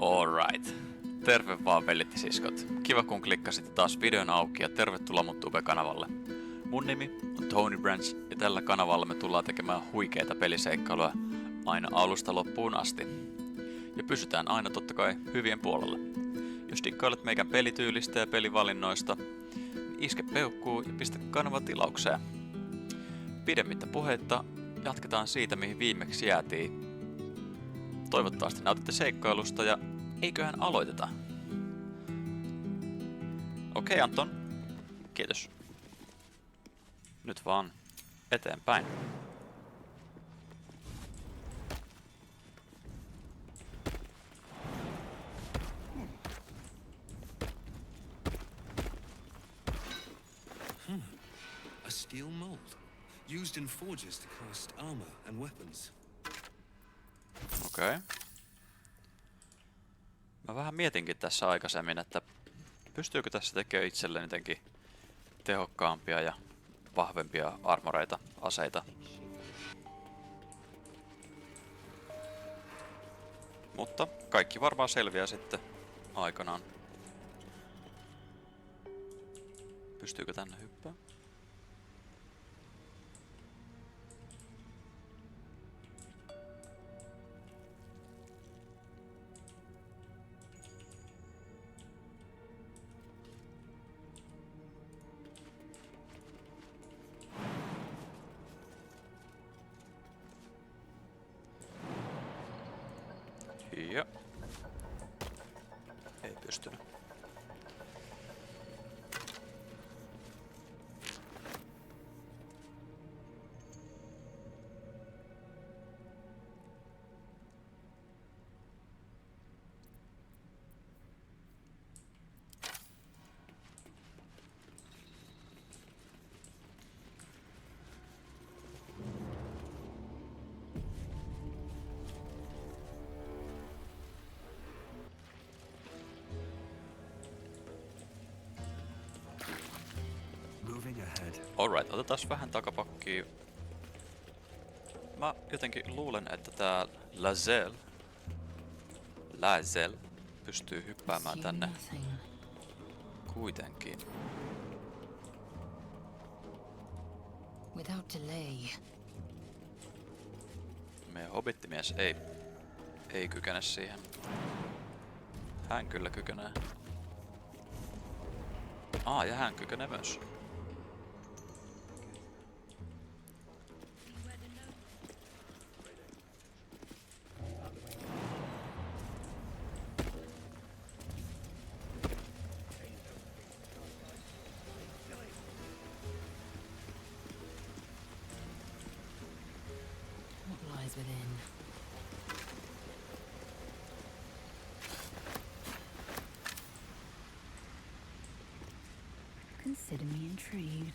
Alright. Terve vaan veljet ja siskot. Kiva kun klikkasitte taas videon auki ja tervetuloa mun Tube-kanavalle. Mun nimi on Tony Branch ja tällä kanavalla me tullaan tekemään huikeita peliseikkailuja aina alusta loppuun asti. Ja pysytään aina totta kai hyvien puolella. Jos dikkailet meikän pelityylistä ja pelivalinnoista, niin iske peukkuu ja pistä kanava tilaukseen. Pidemmittä puheitta jatketaan siitä mihin viimeksi jäätiin. Toivottavasti nautitte seikkailusta ja eiköhän aloiteta. Okei, Anton. Kiitos. Nyt vaan eteenpäin. A steel mold, used in forges to cast armor and weapons. Okei. Mä vähän mietinkin tässä aikaisemmin, että pystyykö tässä tekemään itselleen jotenkin tehokkaampia ja vahvempia armoreita, aseita. Mutta kaikki varmaan selviää sitten aikanaan. Pystyykö tänne hyppää? Joo. Ei pystynyt. Alright, otetaan vähän takapakkia. Mä jotenkin luulen, että tää Lazel pystyy hyppäämään tänne kuitenkin. Meidän hobittimies ei kykene siihen. Hän kyllä kykenee. Ja hän kykenee myös. Consider me intrigued.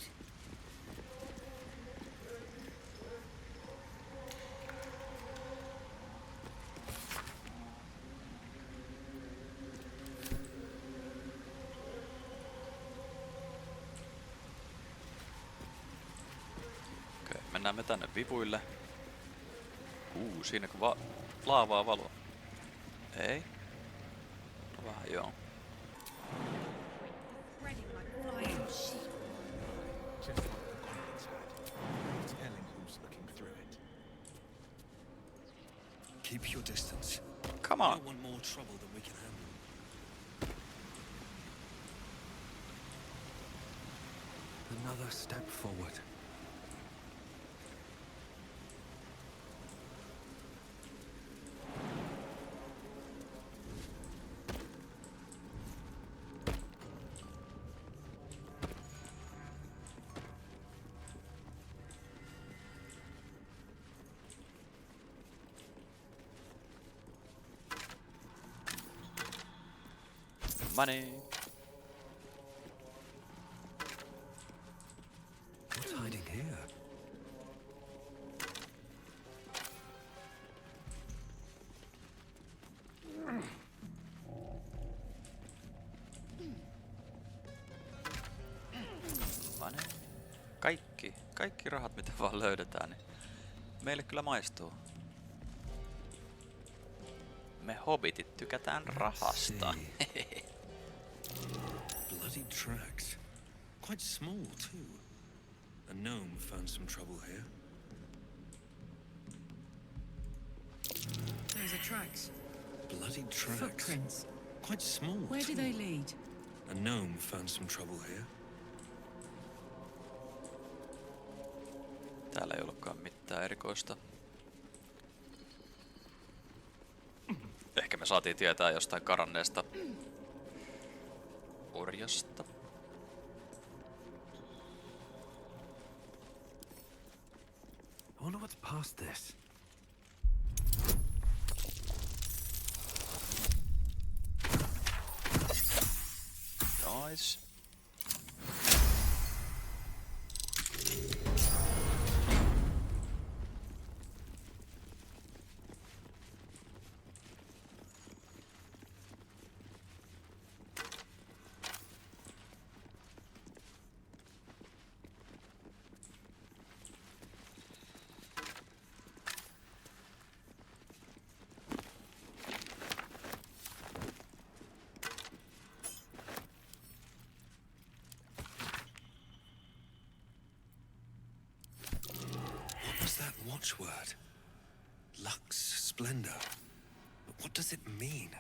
Okei, mennään me tänne vivuille. Siinä kun laavaa valoa. Ei? No vähän joo. Keep your distance. Come on. I don't want more trouble than we can handle. Another step forward. Money. What's hiding here? Money. Kaikki rahat mitä vaan löydetään, niin meille kyllä maistuu. Me hobbitit tykätään rahasta. Bloody tracks. Quite small, too. A gnome found some trouble here. Those are tracks. Bloody tracks. Footprints. Quite small, Where do too. they lead? A gnome found some trouble here. Täällä ei ollutkaan mitään erikoista. Ehkä me saatiin tietää jostain karanneesta orjasta. I wonder what's past this. Nice. What was that watchword? Lux splendor. But what does it mean?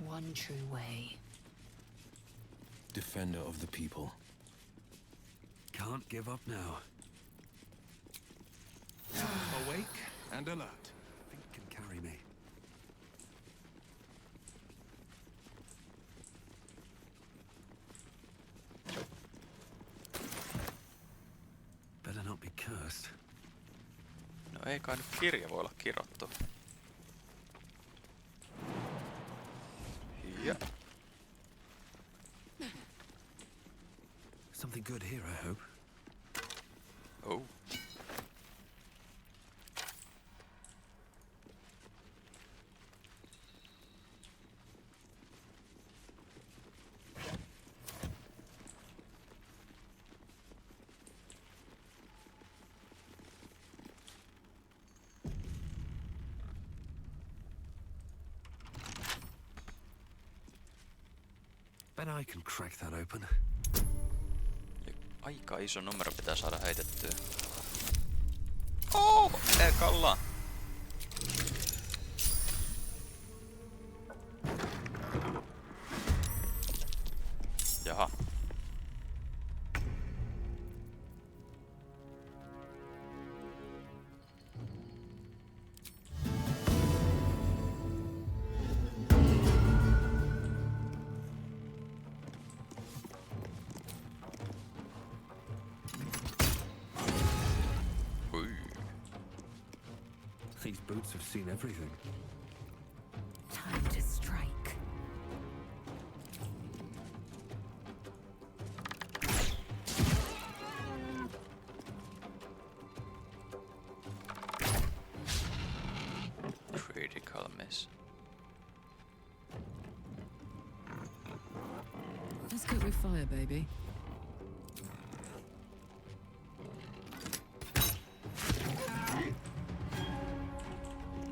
One true way. Defender of the people. Can't give up now. Awake and alert. Think can carry me. Better not be cursed. No ei kai nyt kirja voi olla kirottu. Ja. Something good here, I hope. Oh. Bet I can crack that open. Aika iso numero pitää saada heitettyä. Oh, ekalla. Jaha. These boots have seen everything. Time to strike. Critical miss. Let's go with fire, baby.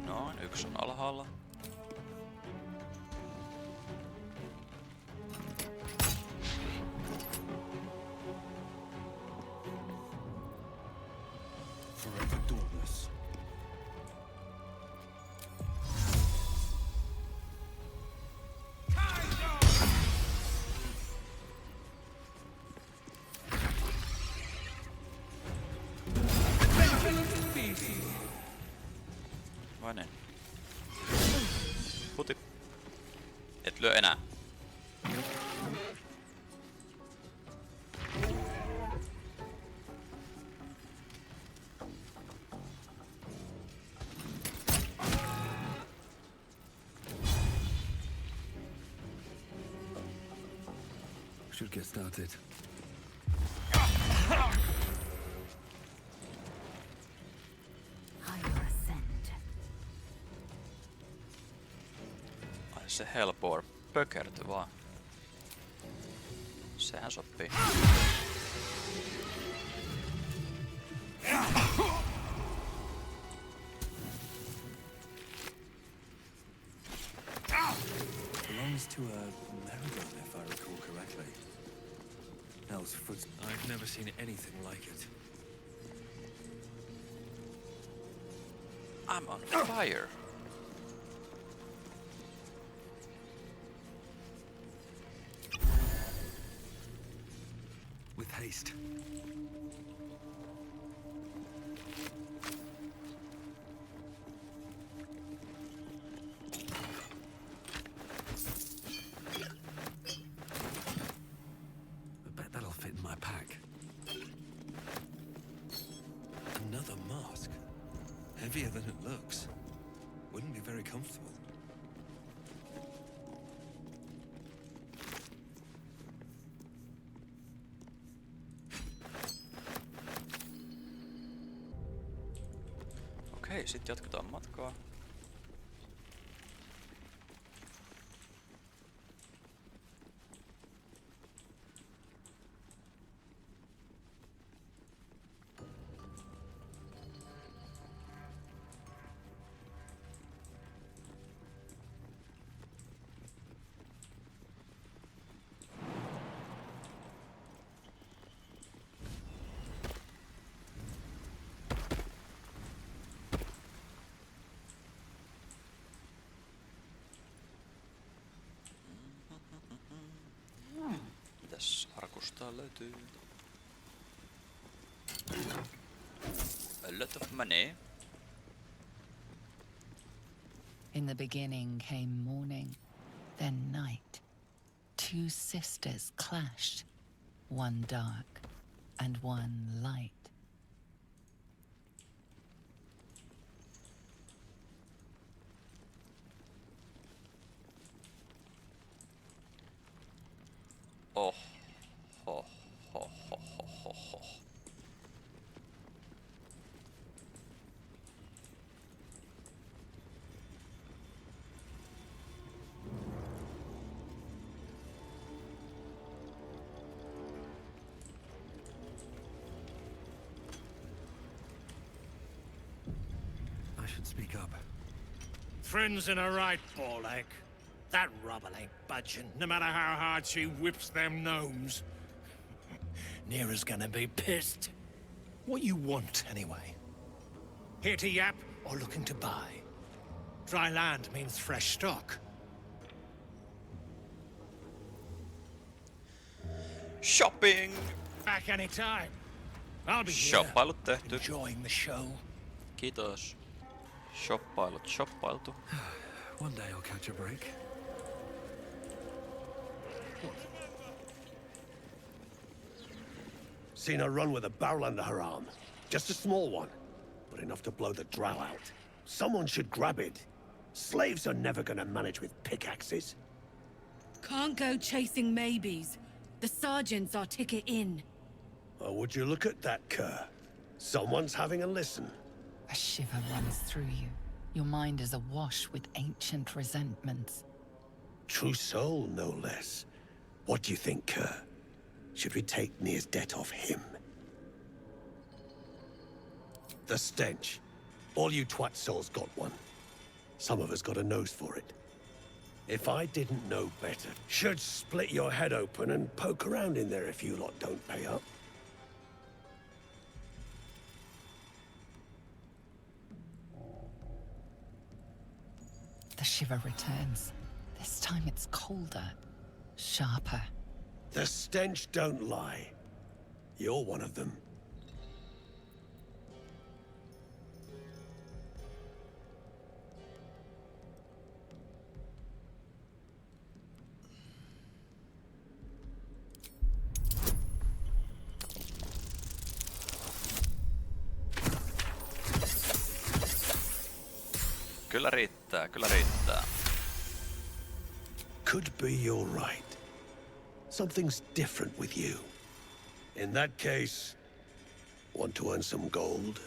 Noin, yksi on alhaalla. Forever dauntless. Vai niin? Puti. Et lyö enää. Should get started. se helpor. Pökerty vaan. Sehän sopii. Belongs to a marigold, if I recall correctly. Nell's foot. I've never seen anything like it. I'm on fire. With haste. I bet that'll fit in my pack. Another mask. Heavier than it looks. Wouldn't be very comfortable. Okei, sit jatketaan matkaa. Mitäs arkusta löytyy? A lot of money. In the beginning came morning, then night. Two sisters clashed, one dark and one light. Oh, ho, ho, ho, ho, ho. I should speak up. Friends in a right, Ball-Egg. That rubble ain't budging, no matter how hard she whips them gnomes. Neera's gonna be pissed. What you want, anyway? Here to yap or looking to buy? Dry land means fresh stock. Shopping! Back any time. I'll be here, Shoppailut tehty. enjoying the show. Kiitos. Shoppailut shoppailtu. One day I'll catch a break. Seen her run with a barrel under her arm. Just a small one, but enough to blow the drow out. Someone should grab it. Slaves are never gonna manage with pickaxes. Can't go chasing maybes. The sergeant's our ticket in. Or would you look at that cur? Someone's having a listen. A shiver runs through you. Your mind is awash with ancient resentments. True soul, no less. What do you think, cur? Should we take Nir's debt off him? The stench. All you twat souls got one. Some of us got a nose for it. If I didn't know better, should split your head open and poke around in there if you lot don't pay up. The shiver returns. This time it's colder, sharper. The stench don't lie. You're one of them. Kyllä riittää, kyllä riittää. Could be you're right. Something's different with you. In that case, want to earn some gold?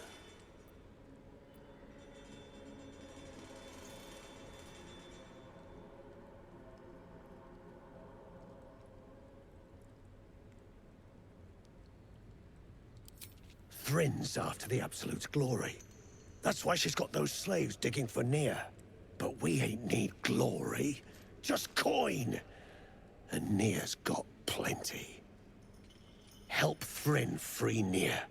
Thrin's after the absolute glory. That's why she's got those slaves digging for Nia. But we ain't need glory, just coin. And Nia's got plenty. Help Thrin free Nia.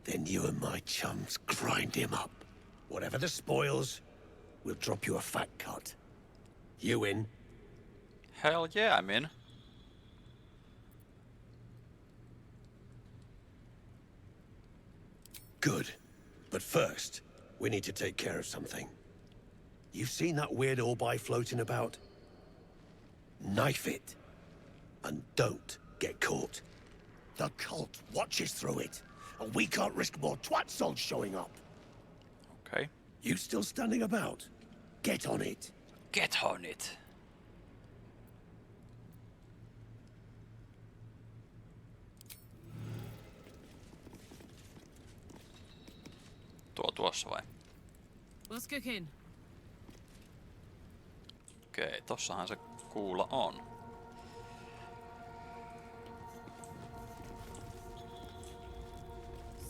Then you and my chums grind him up. Whatever the spoils, we'll drop you a fat cut. You in? Hell yeah, I'm in. Good. But first, we need to take care of something. You've seen that weird orbi floating about? Knife it. And don't get caught. The cult watches through it, and we can't risk more twat souls showing up. Okay. You still standing about? Get on it. Get on it. Tuossa vai? What's cooking? Okei, tossahan se kuula on.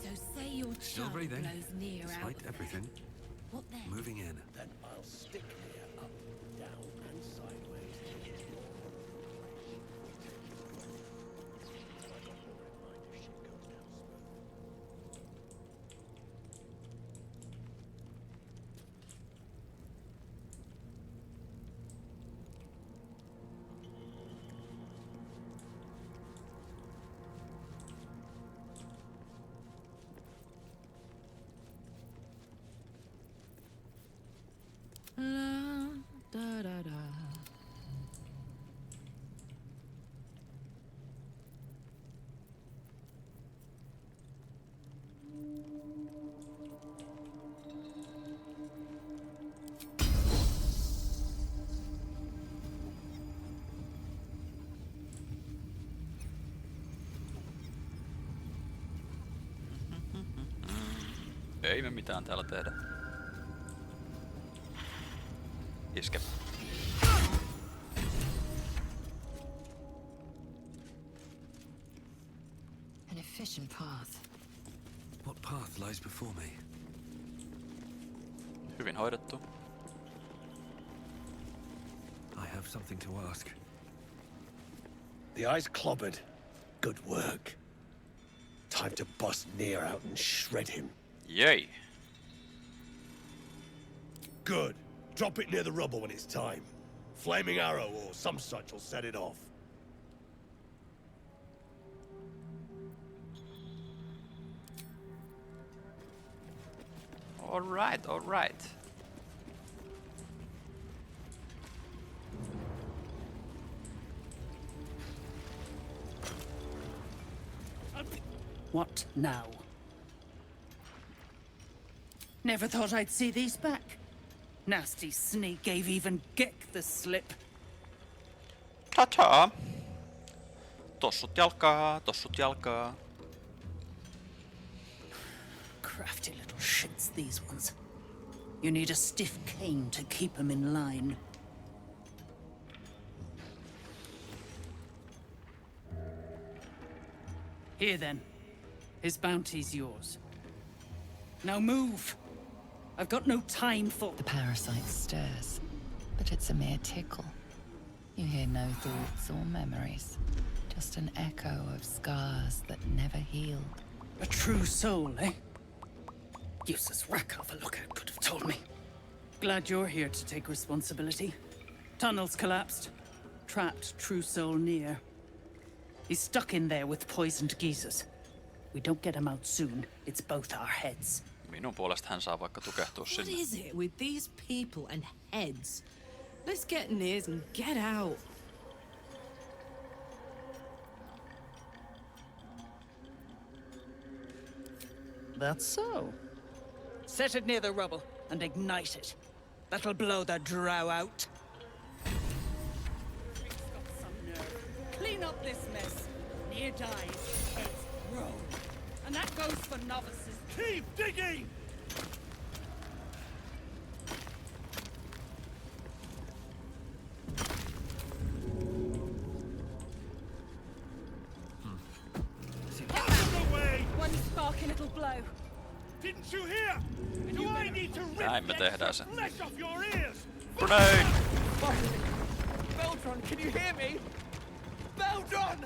So say your Still chum breathing. blows near out. Despite everything. What then? Moving in. Then I'll stick Nia up, down, and sideways. La, da, da, da. Ei me mitään täällä tehdä. Iske. An efficient path. What path lies before me? Hyvin hoidettu. I have something to ask. The eye's clobbered. Good work. Time to bust Nia out and shred him. Yay. Good. Drop it near the rubble when it's time. Flaming arrow or some such will set it off. All right. What now? Never thought I'd see these back. Nasty sneak gave even Gek the slip. Ta-ta! Tossut jalkaa. Crafty little shits, these ones. You need a stiff cane to keep them in line. Here then. His bounty's yours. Now move! I've got no time for... The parasite stirs, but it's a mere tickle. You hear no thoughts or memories, just an echo of scars that never healed. A true soul, eh? Useless rack of a lookout could have told me. Glad you're here to take responsibility. Tunnels collapsed. Trapped true soul near. He's stuck in there with poisoned geezers. We don't get him out soon. It's both our heads. Minun puolesta hän saa vaikka tukehtua What sinne. is it with these people and heads? Let's get nears and get out. That's so. Set it near the rubble and ignite it. That'll blow the drow out. Rick's got some nerve. Clean up this mess. Near dies, heads grow. And that goes for novices. Keep digging! One sparky little blade. Näin me tehdään se. Flesh off your ears! Grenade! Beldron, can you hear me? Beldron!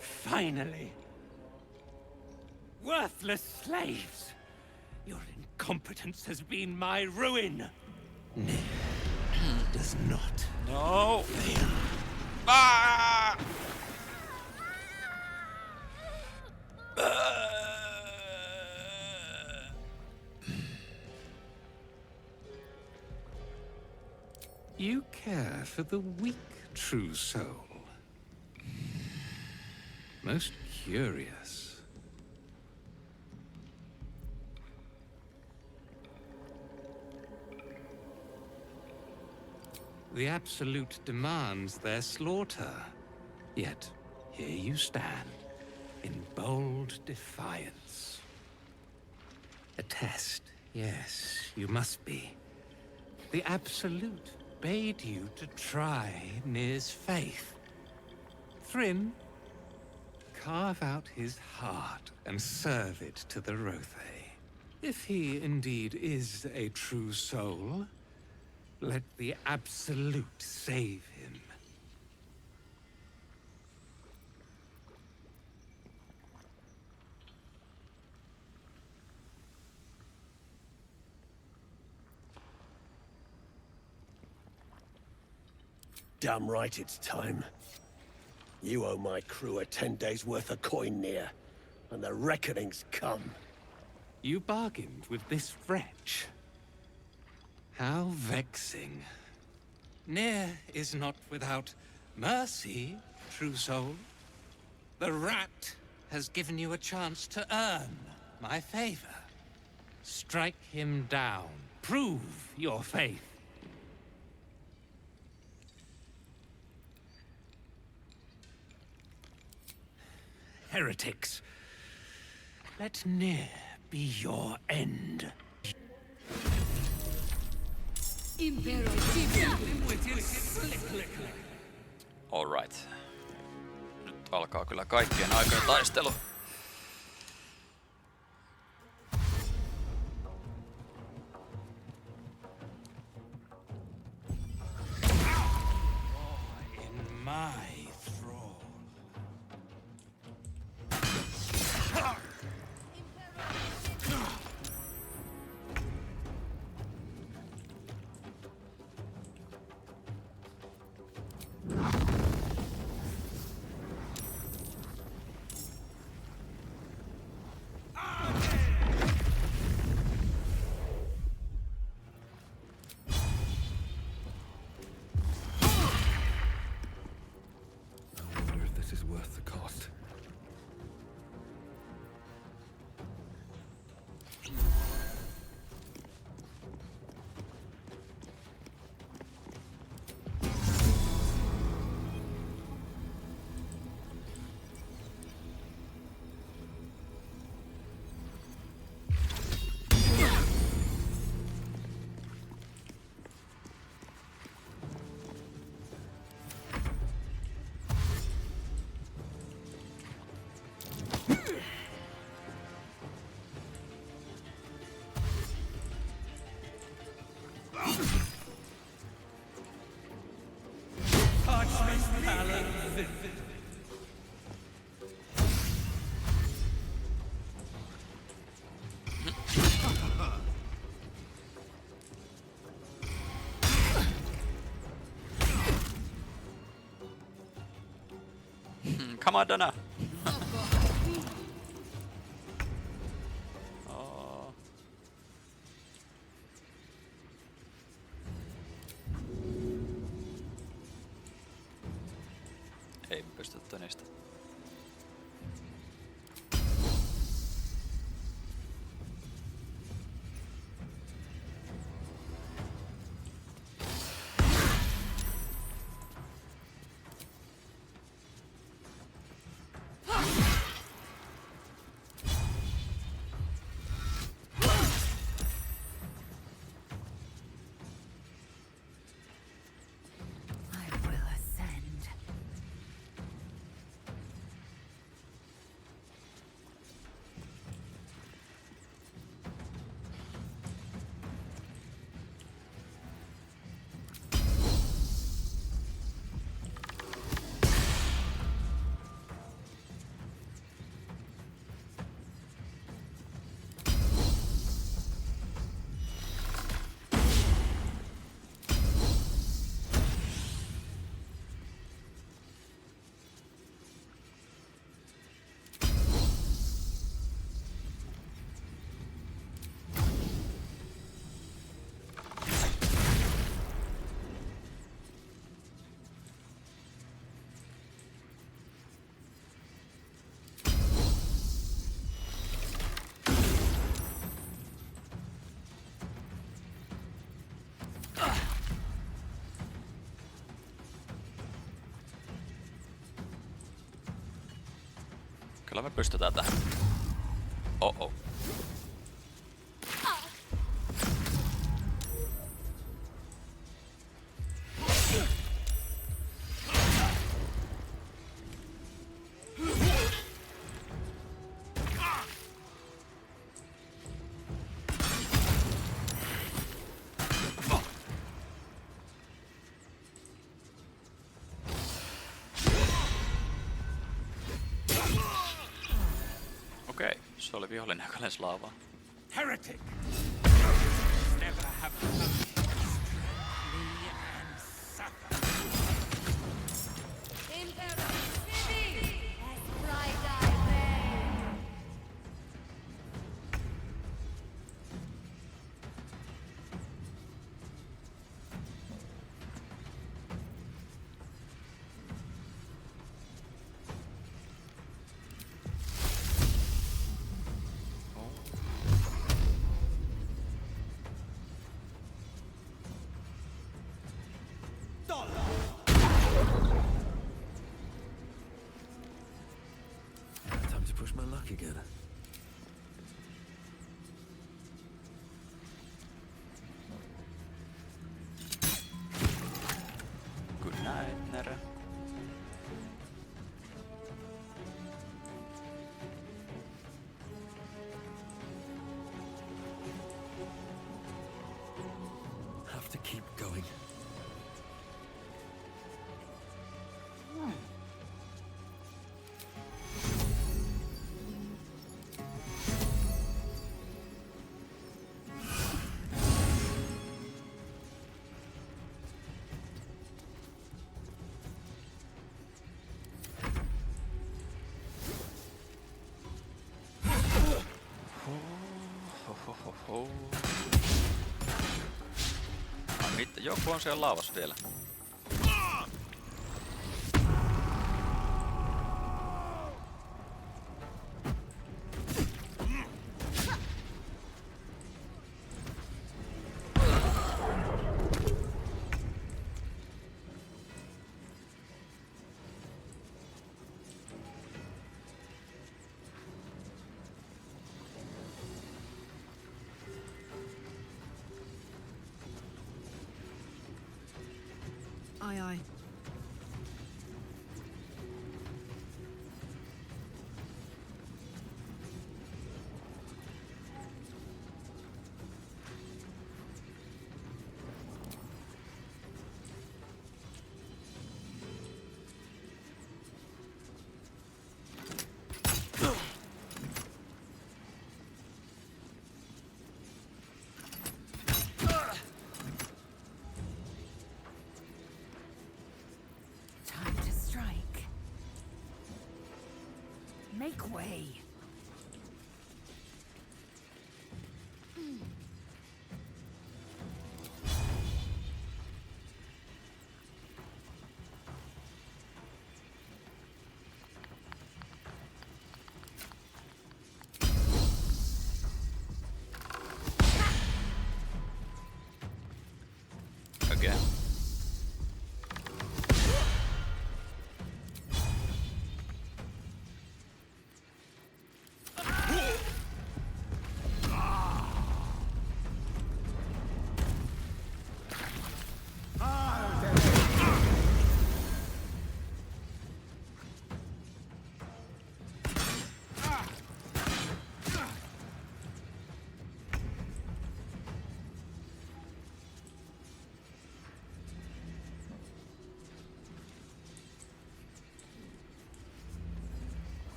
Finally! Worthless slaves! Your incompetence has been my ruin! Does not. No! Ah! You care for the weak, true soul. Most curious. The Absolute demands their slaughter. Yet, here you stand, in bold defiance. A test, yes, you must be. The Absolute bade you to try Nir's faith. Thrym, carve out his heart and serve it to the Rothe. If he indeed is a true soul, let the Absolute save him. Damn right it's time. You owe my crew a 10 days' worth of coin near, and the reckoning's come. You bargained with this wretch. How vexing. Nir is not without mercy, true soul. The rat has given you a chance to earn my favor. Strike him down. Prove your faith. Heretics, let Nir be your end. Alright. Nyt alkaa kyllä kaikkien aikojen taistelu. In my thrall. I wonder if this is worth the cost. Come on, Dana. Oh. Ei pystytty niistä. Kyllä me pystytään tähän. Oh. Okei, se oli vihollinen, joka lensi laavaa. Heretic! Never have Time to push my luck again. Good night, Nere. Have to keep going. Joku on siellä laavassa vielä. Aye. Time to strike. Make way. Again.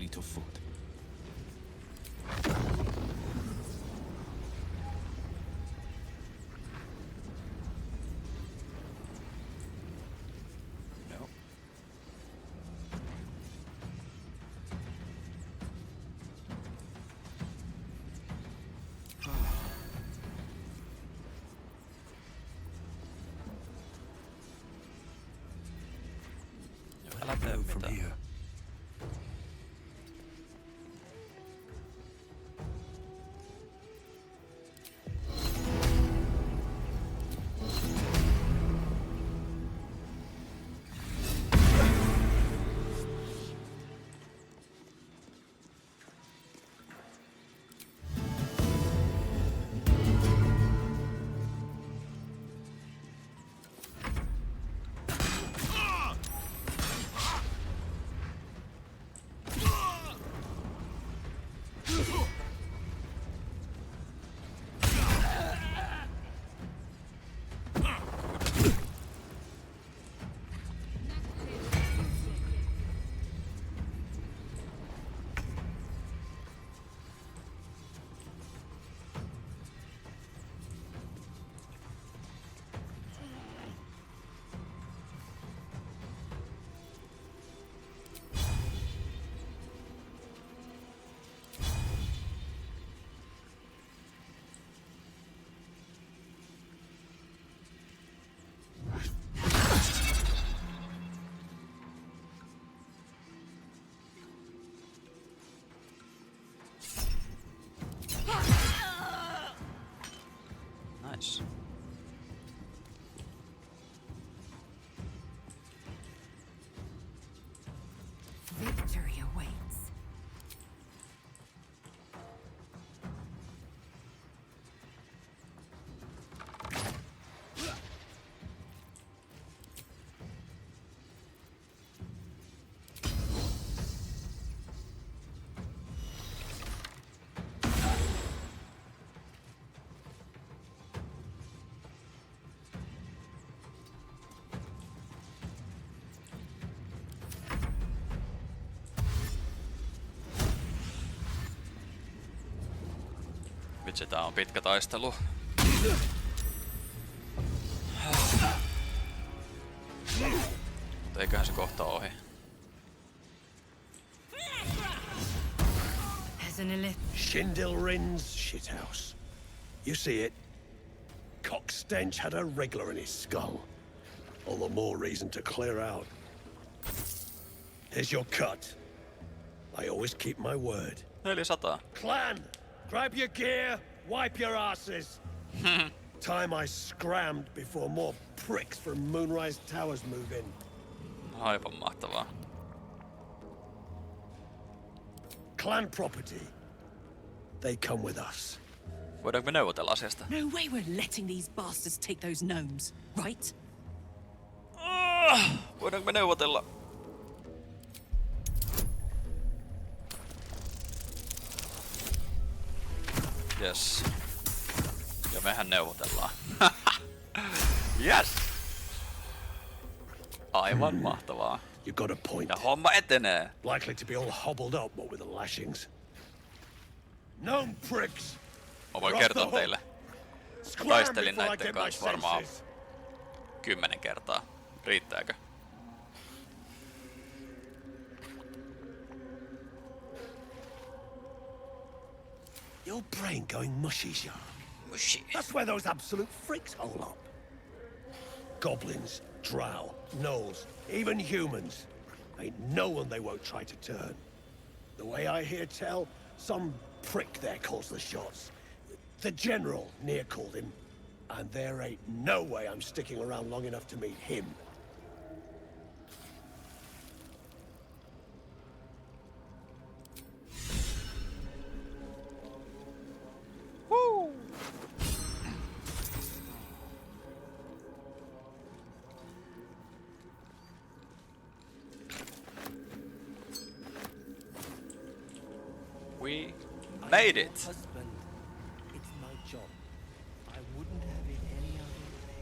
Fleet of foot. No. Älä tee From mitään. here. victory awaits. Vitsi, tää on pitkä taistelu. Mutta eiköhän se kohta ohi. Schindilrin's shithouse. You see it? Cock stench had a wriggler in his skull. All the more reason to clear out. Here's your cut. I always keep my word. 400. Clan! Grab your gear, wipe your asses. Time I scrammed before more pricks from Moonrise Towers move in. Aivan mahtavaa. Clan property. They come with us. Voidaanko me neuvotella asiasta? No way we're letting these bastards take those gnomes, right? Voidaanko me neuvotella? Yes. Ja mehän neuvotellaan. Yes! Aivan mahtavaa. You got a point. Ja homma etenee. Likely to be all hobbled up, what with the lashings. Gnome pricks! Mä voin kertoa teille. Mä taistelin näitten kanssa varmaan 10 kertaa. Riittääkö? Your brain going mushy, Sean. Mushy. That's where those absolute freaks hole up. Goblins, drow, gnolls, even humans. Ain't no one they won't try to turn. The way I hear tell, some prick there calls the shots. The general near called him. And there ain't no way I'm sticking around long enough to meet him. Woo! We made it. Husband, it's my job. I wouldn't have it any other way.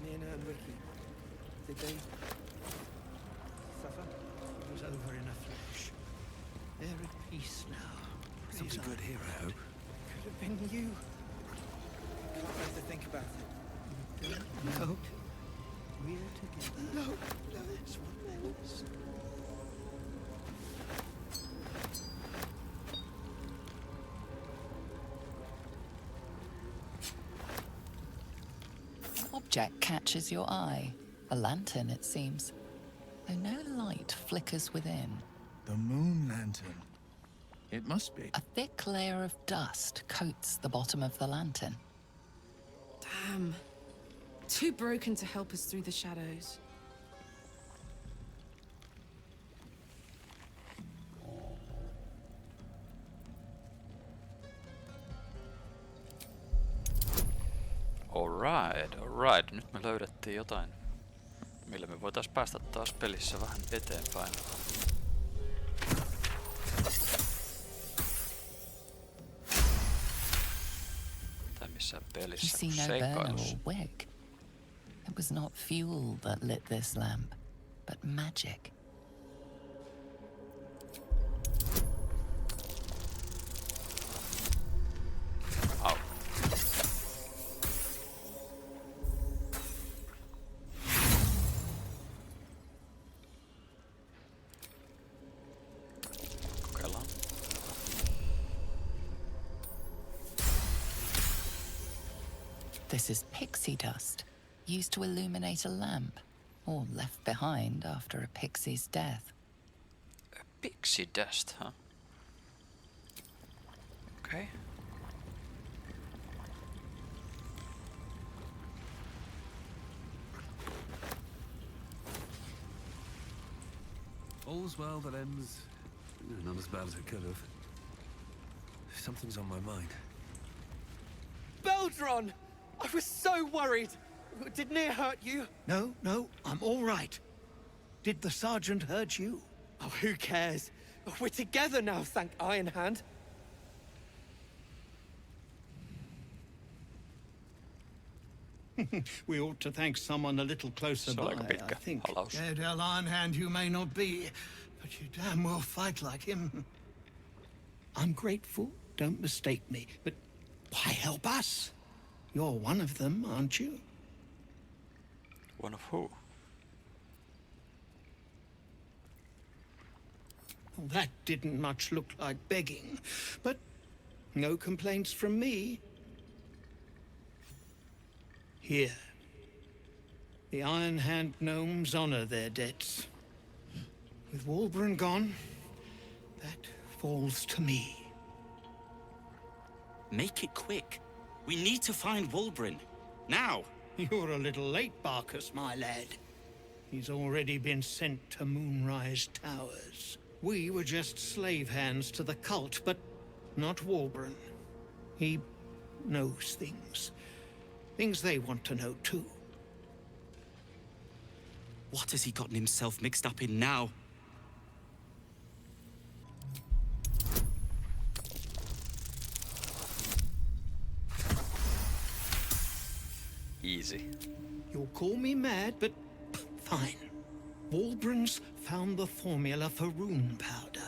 Nina and Ricky, did they suffer? It was over in a flash. They're at peace now. Something good here, I hope. Could have been you. Can't bear to think about it. No. We're together. No, it's what else. Object catches your eye. A lantern, it seems. Though no light flickers within. The moon lantern. It must be. A thick layer of dust coats the bottom of the lantern. Damn. Too broken to help us through the shadows. Alright. Nyt me löydettiin jotain, millä me voitais päästä taas pelissä vähän eteenpäin. Tai missään You pelissä see kuin no burner seikkailussa. or wick. It was not fuel that lit this lamp, but magic. Au. Kokeillaan. This is pixie dust, used to illuminate a lamp. all left behind after a pixie's death. A pixie dust, huh? Okay. All's well that ends not as bad as it could have. Something's on my mind. Beldron! I was so worried! Did Near hurt you? No, no, I'm all right. Did the sergeant hurt you? Oh, who cares? We're together now, thank Iron Hand. We ought to thank someone a little closer by, I think. Daredevil Iron Hand you may not be, but you damn well fight like him. I'm grateful, don't mistake me, but why help us? You're one of them, aren't you? One of who? Well, that didn't much look like begging, but no complaints from me. Here. The Iron Hand gnomes honor their debts. With Walburn gone, that falls to me. Make it quick. We need to find Walburn. Now! You're a little late, Barkus, my lad. He's already been sent to Moonrise Towers. We were just slave hands to the cult, but not Walburn. He knows things. Things they want to know, too. What has he gotten himself mixed up in now? Easy. You'll call me mad, but fine. Walbrun's found the formula for rune powder.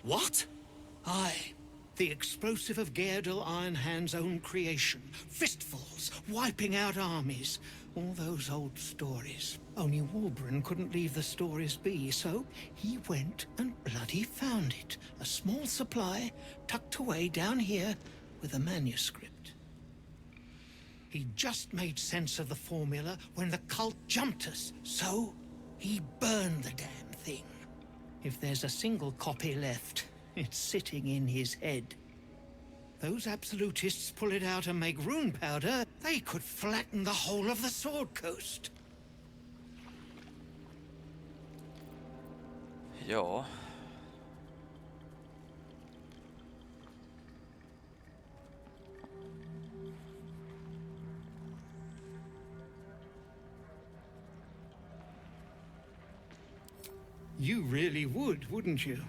What? Aye. The explosive of Gaerdel Iron Hand's own creation. Fistfuls, wiping out armies. All those old stories. Only Walburn couldn't leave the stories be, so he went and bloody found it. A small supply, tucked away down here with a manuscript. He just made sense of the formula when the cult jumped us, so he burned the damn thing. If there's a single copy left, it's sitting in his head. Those absolutists pull it out and make rune powder, they could flatten the whole of the Sword Coast. Joo. You really would, wouldn't you?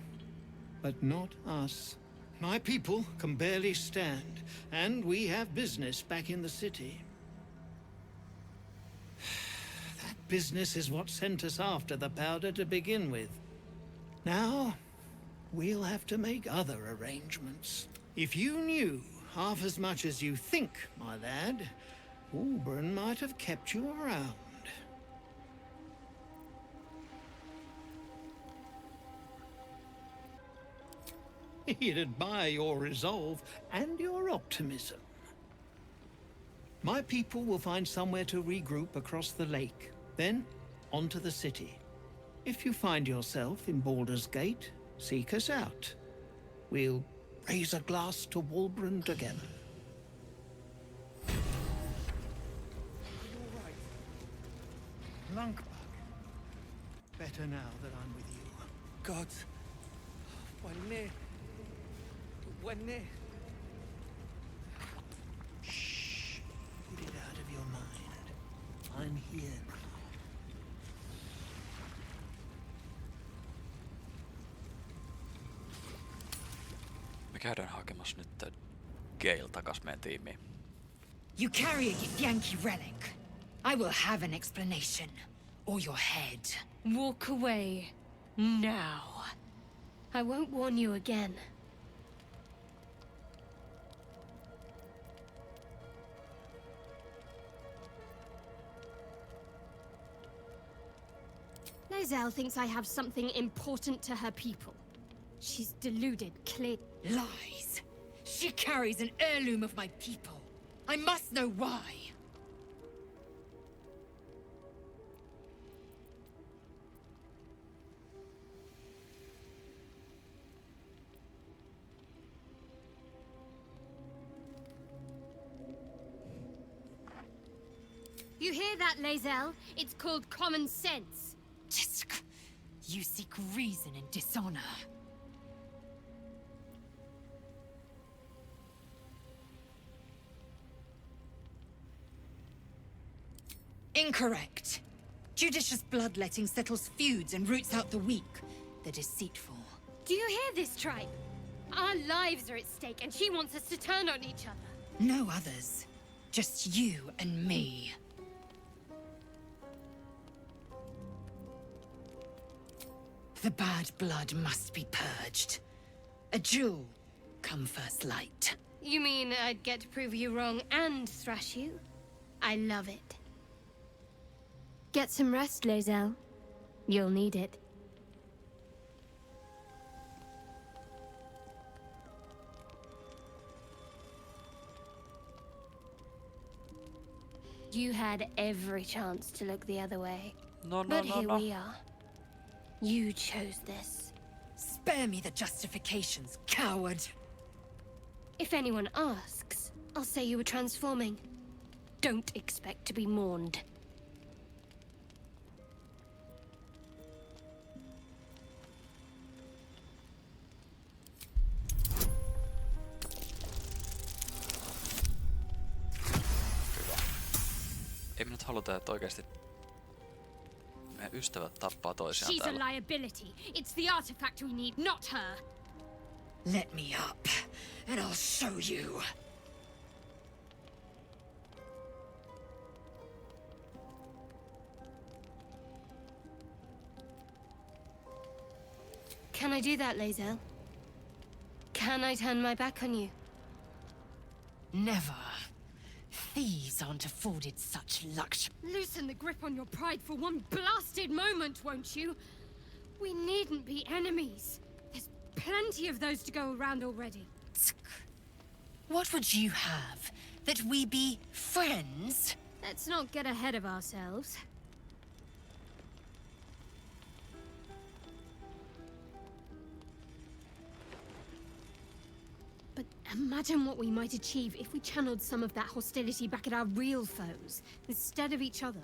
But not us. My people can barely stand, and we have business back in the city. That business is what sent us after the powder to begin with. Now, we'll have to make other arrangements. If you knew half as much as you think, my lad, Walburn might have kept you around. He'd admire your resolve and your optimism. My people will find somewhere to regroup across the lake, then onto the city. If you find yourself in Baldur's Gate, seek us out. We'll raise a glass to Walburn together. You're right. Lunkbug. Better now that I'm with you. God. When near. When near. Shh. Get it out of your mind. I'm here now. Me käydään hakemassa nyt Gale takas meidän tiimiin. You carry a Githyanki relic. I will have an explanation. Or your head. Walk away. Now. I won't warn you again. Lozelle thinks I have something important to her people. She's deluded, clear. Lies. She carries an heirloom of my people. I must know why. You hear that, Lae'zel? It's called common sense. You seek reason in dishonor. Incorrect. Judicious bloodletting settles feuds and roots out the weak, the deceitful. Do you hear this, tribe? Our lives are at stake, and she wants us to turn on each other. No others. Just you and me. The bad blood must be purged. A jewel come first light. You mean I'd get to prove you wrong and thrash you? I love it. Get some rest, Lae'zel. You'll need it. You had every chance to look the other way. But here we are. You chose this. Spare me the justifications, coward. If anyone asks, I'll say you were transforming. Don't expect to be mourned. Ei me nyt haluta, että oikeesti meidän ystävät tappaa toisiaan She's a täällä. liability. It's the artifact we need, not her. Let me up, and I'll show you. Can I do that, Lae'zel? Can I turn my back on you? Never. Thieves aren't afforded such luxury. Loosen the grip on your pride for one blasted moment, won't you? We needn't be enemies. There's plenty of those to go around already. What would you have? That we be friends? Let's not get ahead of ourselves. But imagine what we might achieve if we channeled some of that hostility back at our real foes, instead of each other.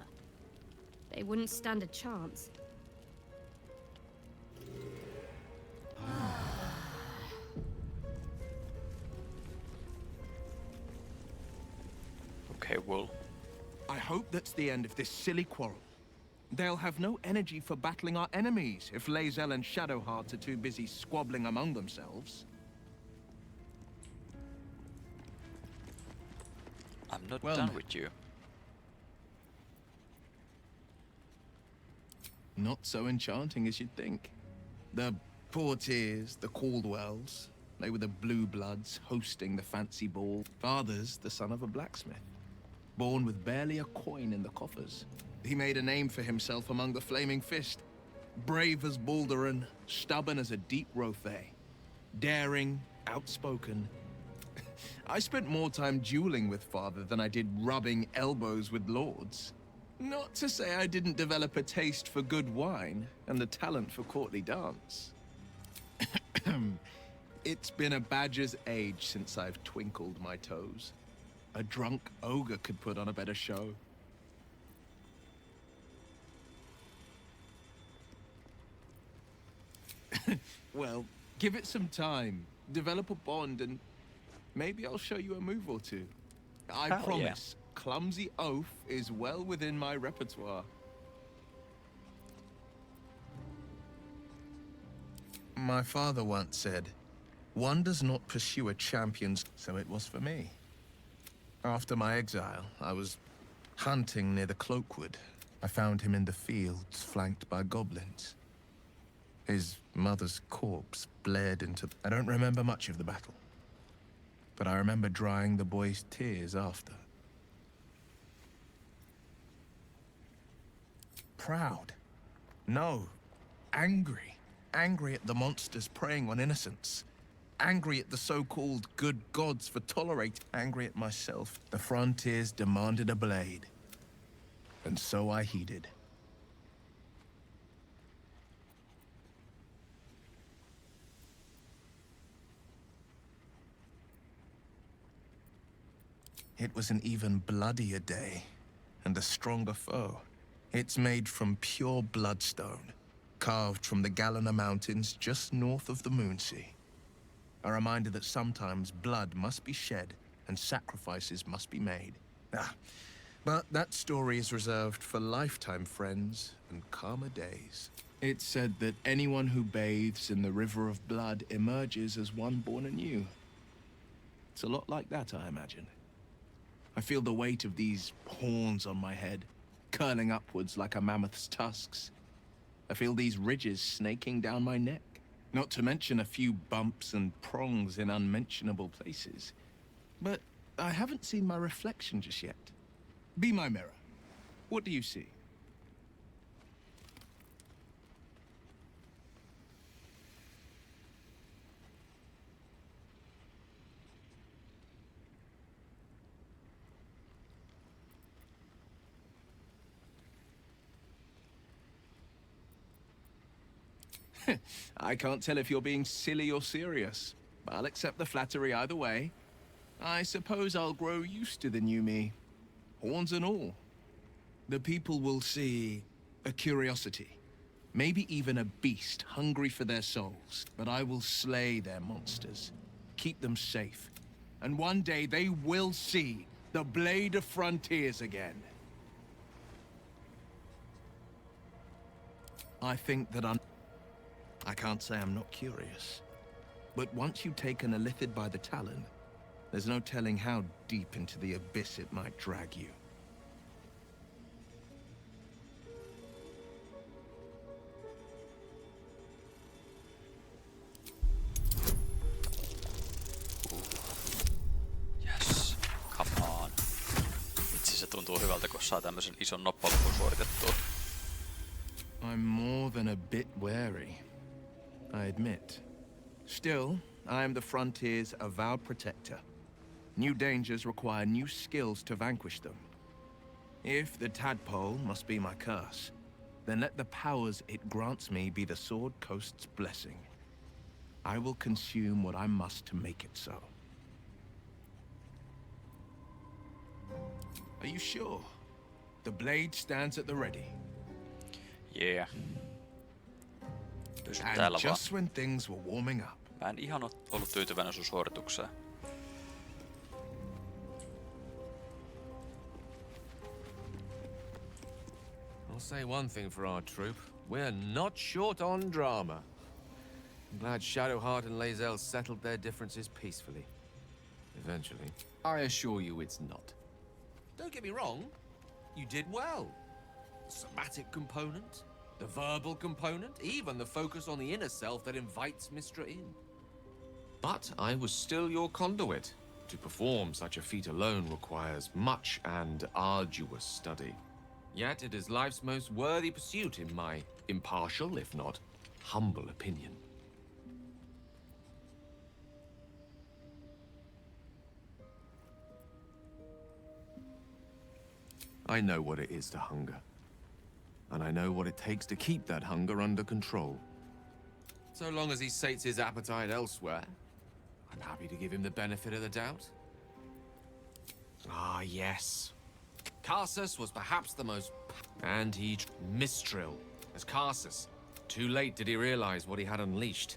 They wouldn't stand a chance. Okay, Wool. I hope that's the end of this silly quarrel. They'll have no energy for battling our enemies if Lae'zel and Shadowheart are too busy squabbling among themselves. I'm not Well done met. with you. Not so enchanting as you'd think. The Portiers, the Caldwells, they were the blue bloods hosting the fancy ball. Father's the son of a blacksmith, born with barely a coin in the coffers. He made a name for himself among the Flaming Fist. Brave as Baldur and stubborn as a deep Rothay. Daring, outspoken. I spent more time dueling with father than I did rubbing elbows with lords. Not to say I didn't develop a taste for good wine and the talent for courtly dance. It's been a badger's age since I've twinkled my toes. A drunk ogre could put on a better show. Well, give it some time. Develop a bond and maybe I'll show you a move or two. I Hell yeah. promise, clumsy oath is well within my repertoire. My father once said, one does not pursue a champion's, so it was for me. After my exile, I was hunting near the Cloakwood. I found him in the fields, flanked by goblins. His mother's corpse bled into... I don't remember much of the battle, but I remember drying the boy's tears after. Proud? No. Angry. Angry at the monsters preying on innocents. Angry at the so-called good gods for tolerating. Angry at myself. The frontiers demanded a blade. And so I heeded. It was an even bloodier day. and the stronger foe. It's made from pure bloodstone, carved from the Galena Mountains just north of the Moonsea. A reminder that sometimes blood must be shed and sacrifices must be made. But that story is reserved for lifetime friends and calmer days. It's said that anyone who bathes in the river of blood emerges as one born anew. It's a lot like that, I imagine. I feel the weight of these horns on my head, curling upwards like a mammoth's tusks. I feel these ridges snaking down my neck, not to mention a few bumps and prongs in unmentionable places. But I haven't seen my reflection just yet. Be my mirror. What do you see? I can't tell if you're being silly or serious. I'll accept the flattery either way. I suppose I'll grow used to the new me. Horns and all. The people will see a curiosity. Maybe even a beast hungry for their souls. But I will slay their monsters. Keep them safe. And one day they will see the Blade of Frontiers again. I think that I can't say I'm not curious. But once you've taken a lithid by the talon, there's no telling how deep into the abyss it might drag you. Yes, come on. Vitsi, se tuntuu hyvältä, kun saa tämmösen ison noppalukun suoritettua. I'm more than a bit wary, I admit. Still, I am the Frontier's avowed protector. New dangers require new skills to vanquish them. If the tadpole must be my curse, then let the powers it grants me be the Sword Coast's blessing. I will consume what I must to make it so. Are you sure? The blade stands at the ready. Yeah. Pysy And täällä vaan. just when things were warming up. Mä en ihan ollut tyytyväinen sun suoritukseen. I'll say one thing for our troop. We're not short on drama. I'm glad Shadowheart and Lae'zel settled their differences peacefully. Eventually. I assure you it's not. Don't get me wrong. You did well. The somatic component, the verbal component, even the focus on the inner self that invites Mystra in. But I was still your conduit. To perform such a feat alone requires much and arduous study. Yet it is life's most worthy pursuit in my impartial, if not humble opinion. I know what it is to hunger. And I know what it takes to keep that hunger under control. So long as he sates his appetite elsewhere, I'm happy to give him the benefit of the doubt. Ah, yes. Karsus was perhaps the most... And he... Mistril, as Karsus. Too late did he realize what he had unleashed.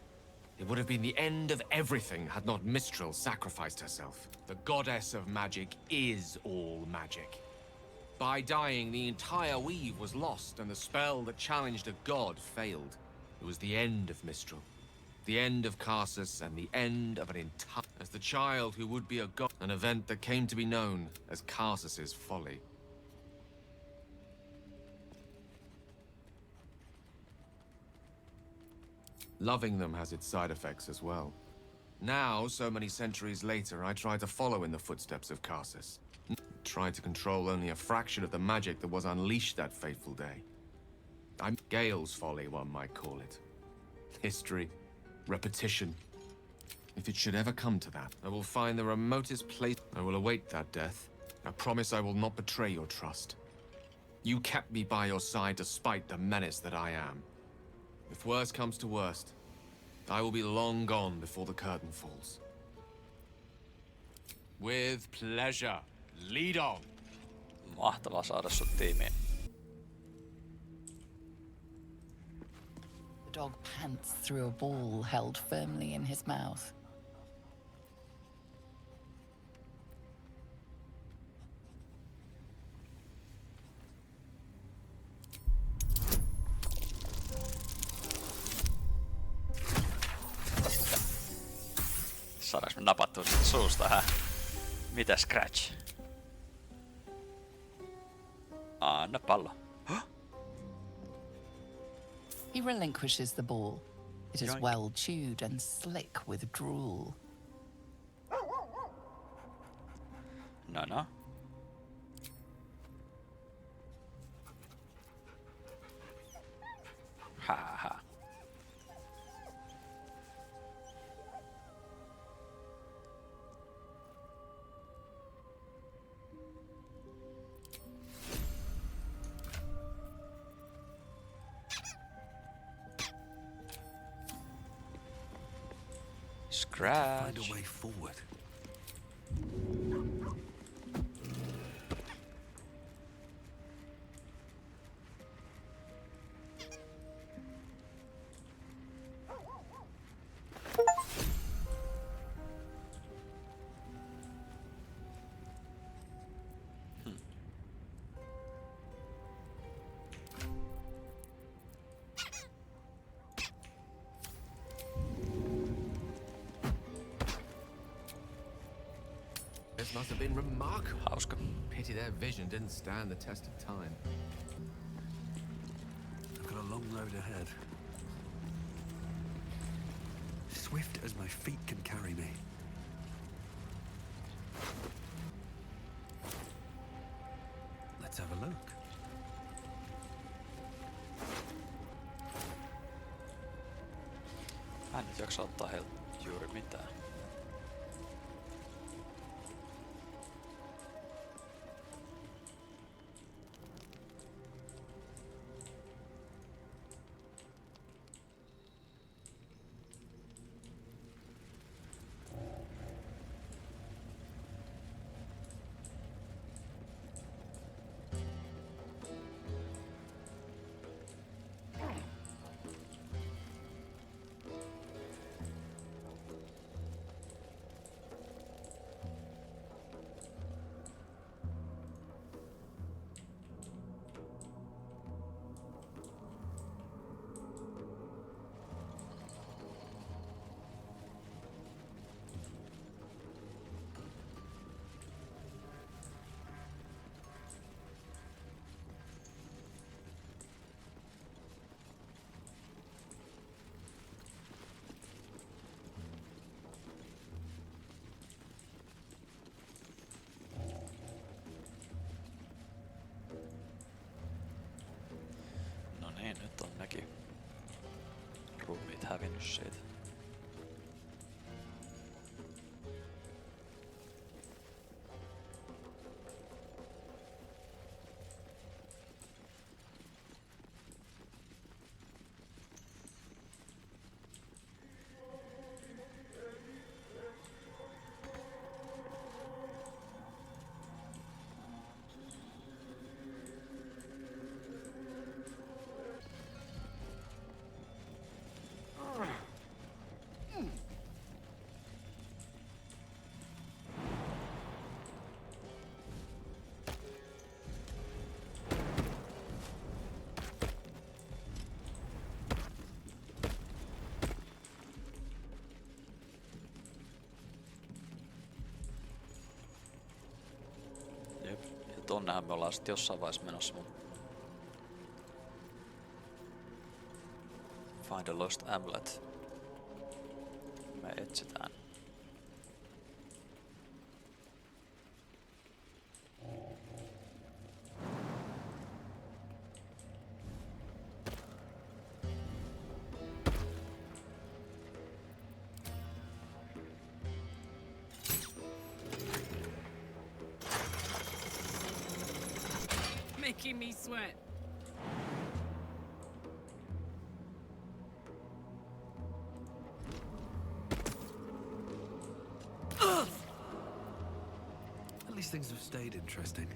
It would have been the end of everything had not Mistril sacrificed herself. The goddess of magic is all magic. By dying, the entire weave was lost, and the spell that challenged a god failed. It was the end of Mistral. The end of Karsus, and the end of an entire... As the child who would be a god, an event that came to be known as Karsus's folly. Loving them has its side effects as well. Now, so many centuries later, I try to follow in the footsteps of Karsus. Tried to control only a fraction of the magic that was unleashed that fateful day. I'm Gale's folly, one might call it. History, repetition. If it should ever come to that, I will find the remotest place. I will await that death. I promise I will not betray your trust. You kept me by your side despite the menace that I am. If worst comes to worst, I will be long gone before the curtain falls. With pleasure. Lead on. Mahtavaa saada sut tiimiin. The dog pants through a ball held firmly in his mouth. Saadaanko me napattua sit suusta, Mitä Scratch? Anna pallo. He relinquishes the ball. It is Yoink. well chewed and slick with drool. No. Ha. Scratch. Find a way forward. This must have been remarkable. Hauska. Pity their vision didn't stand the test of time. I've got a long road ahead. Swift as my feet can carry me. Let's have a look. Mä en nyt jaksa ottaa heiltä juuri mitään. Niin, nyt on nekin ruumiit hävinnyt siitä. Ja tonnehan me ollaan sit jossain vaiheessa menossa, mut Find a lost amulet. Me etsitään. Making me sweat. At least things have stayed interesting.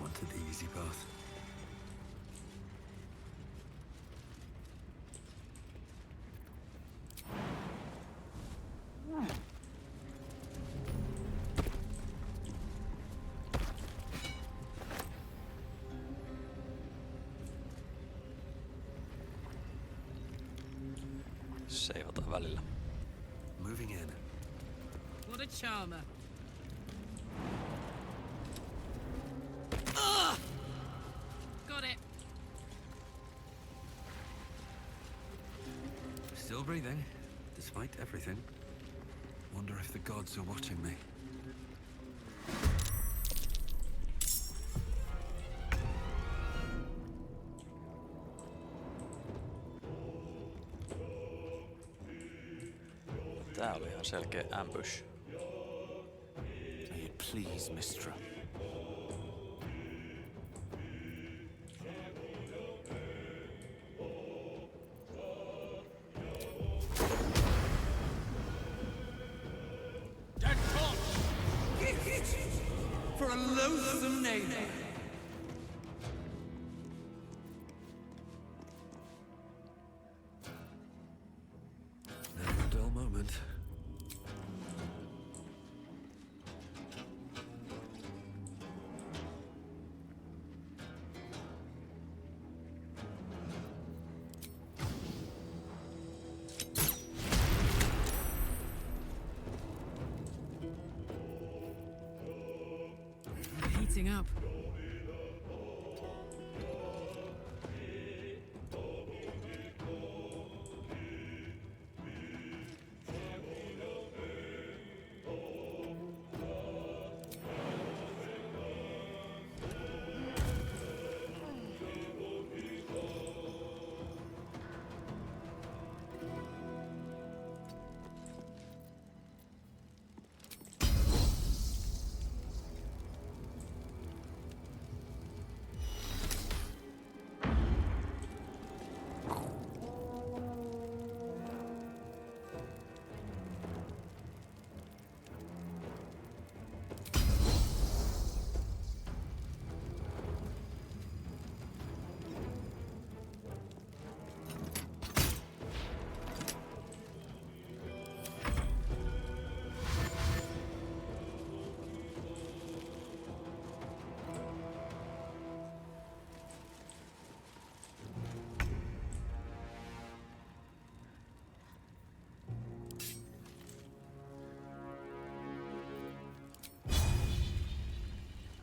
wanted the easy path. Seivataan välillä. Moving in. What a charmer. Got it. Still breathing, despite everything. Wonder if the gods are watching me. Tää oli ihan selkeä ambush. May it please, Mistra. Dead corpse! For a loathsome name. Never a dull moment. Heating up.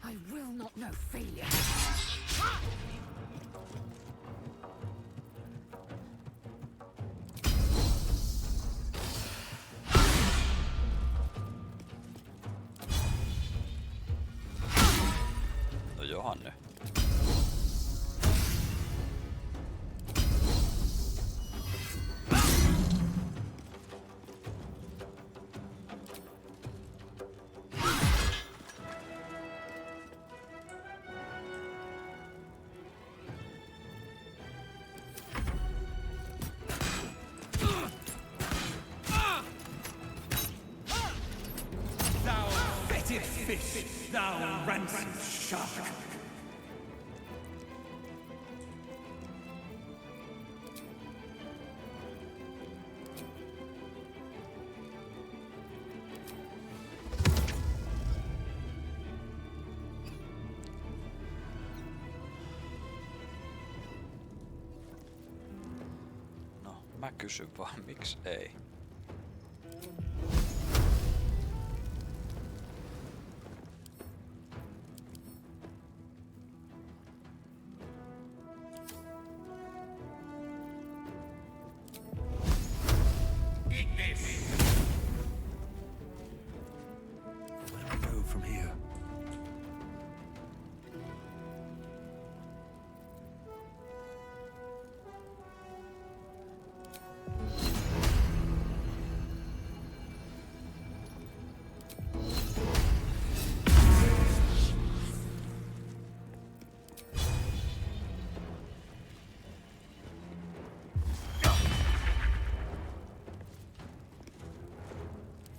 I will not know failure. No johan nyt. Thou fetid fish, thou ransomed shark. No, mä kysyn vaan, miksi ei? Where do we go from here?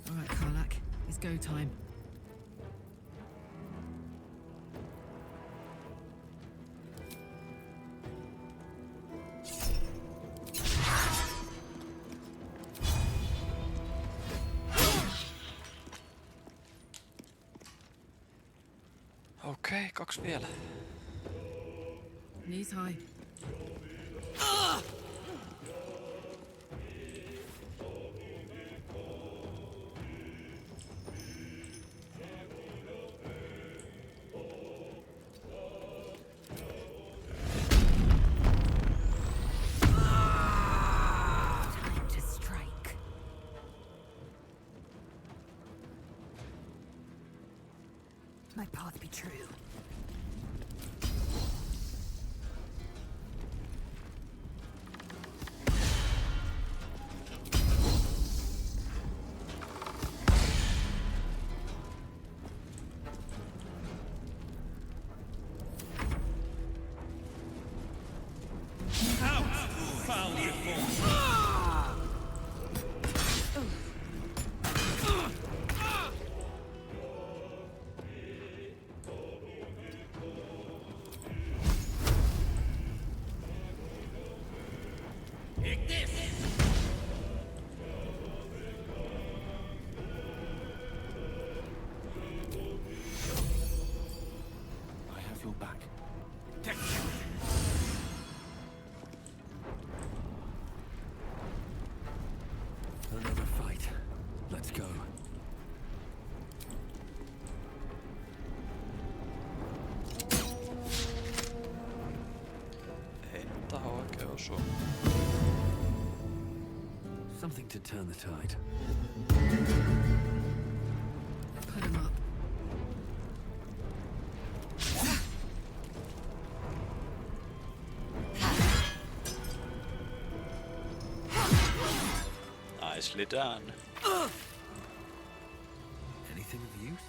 All right, Karlak. It's go time. Okei, 2 vielä. Knees high. Time to strike. My path be true. I have your back. Another fight. Let's go. Ei nyt taho oikein osua. Something to turn the tide. Put him up. Nicely done. Anything of use?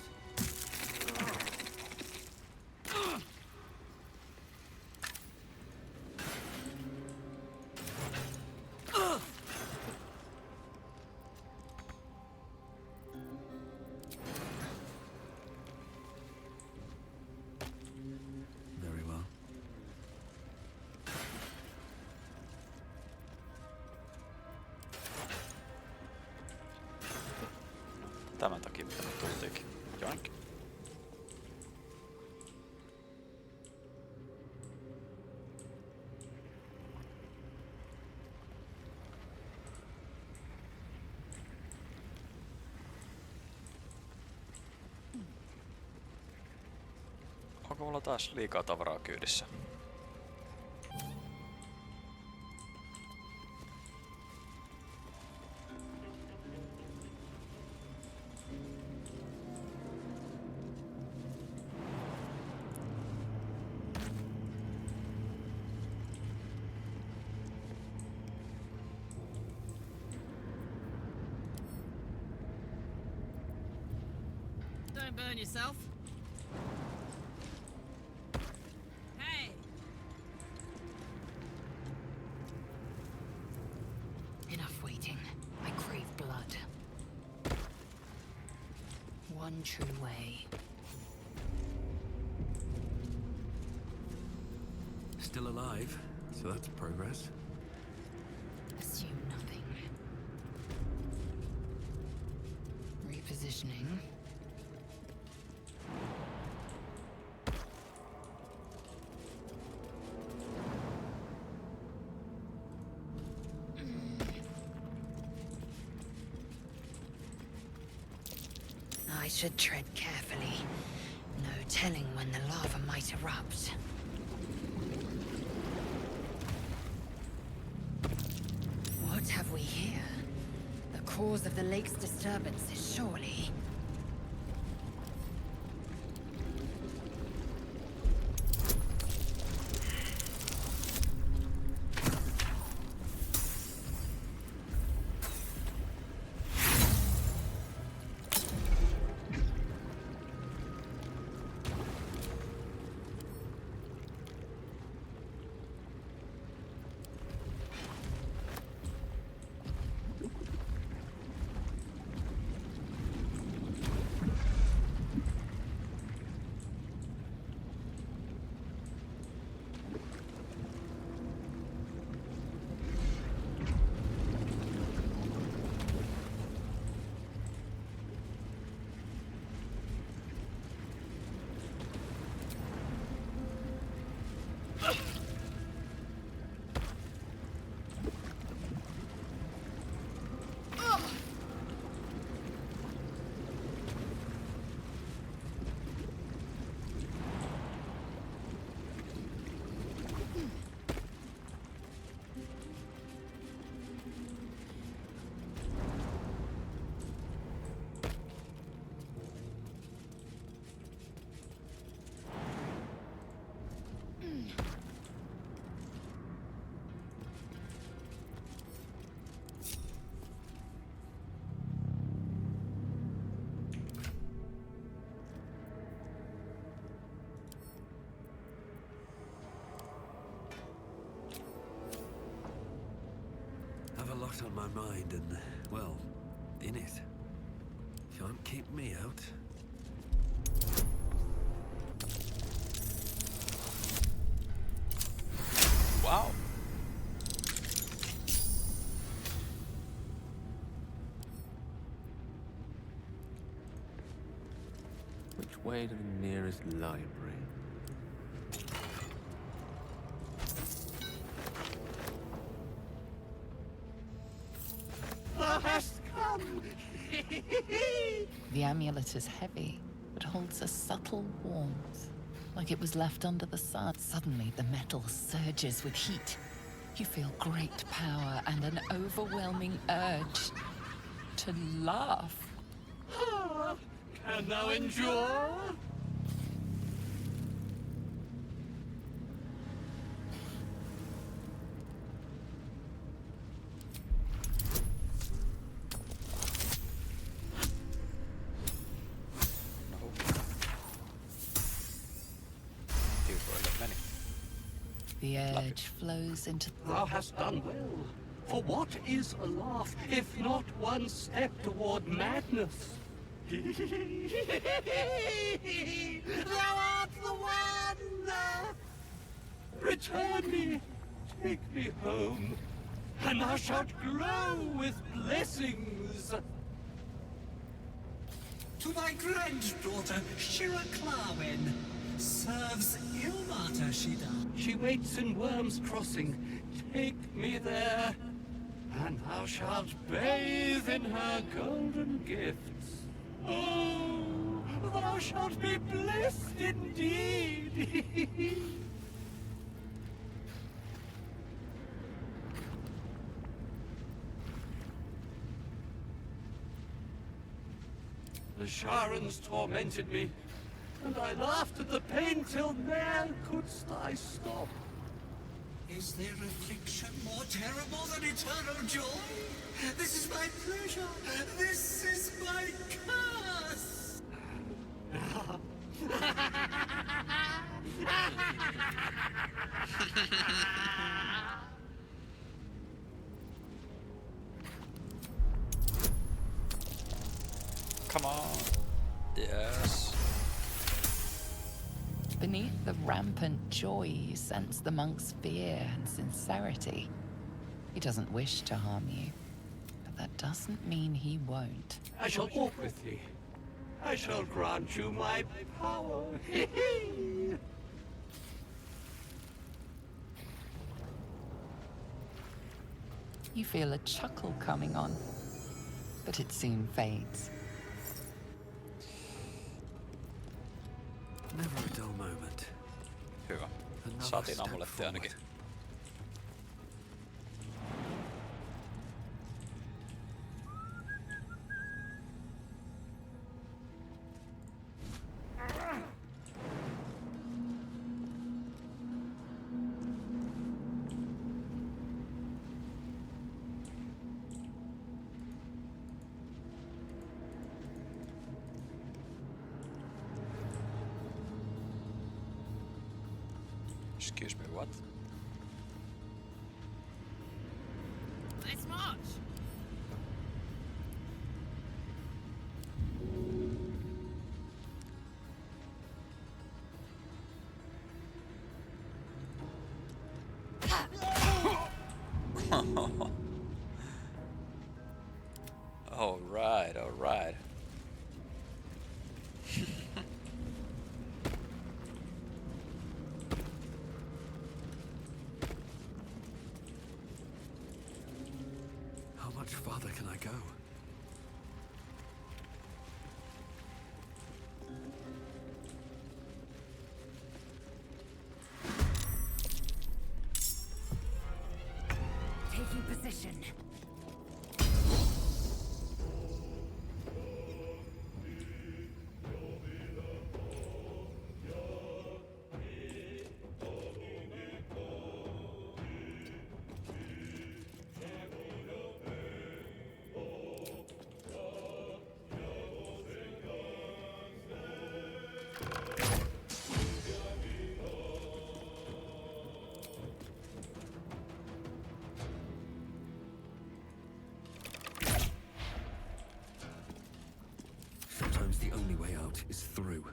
Very well. Tämän takia mitä me tultiinkin. Joinkin. Onko mulla taas liikaa tavaraa kyydissä? Don't burn yourself. Hey! Enough waiting. I crave blood. One true way. Still alive, so that's progress. Assume nothing. Repositioning. I should tread carefully. No telling when the lava might erupt. What have we here? The cause of the lake's disturbances, surely. lot on my mind and, well, in it. Can't keep me out. Wow. Which way to the nearest library? Thou hast come! The amulet is heavy, but holds a subtle warmth, like it was left under the sun. Suddenly, the metal surges with heat. You feel great power and an overwhelming urge to laugh. Can thou endure? The urge flows into... Thou hast done well. For what is a laugh, if not one step toward madness? Thou art the one! Return me, take me home, and thou shalt grow with blessings. To my granddaughter, Shira Clarwen. Serves Ilmata, she does. She waits in Worm's Crossing. Take me there, and thou shalt bathe in her golden gifts. Oh, thou shalt be blessed indeed. The Sharans tormented me, and I laughed at the pain till ne'er couldst I stop. Is there affliction more terrible than eternal joy? This is my pleasure. This is my curse. Come on. Yes. Beneath the rampant joy, you sense the monk's fear and sincerity. He doesn't wish to harm you, but that doesn't mean he won't. I shall walk with thee. I shall grant you my power. You feel a chuckle coming on, but it soon fades. Never a dull moment. Hyvä. Saatiin amuletti ainakin. Excuse me, what? Let's march! All right, all right. How much farther can I go? Taking position. want is through.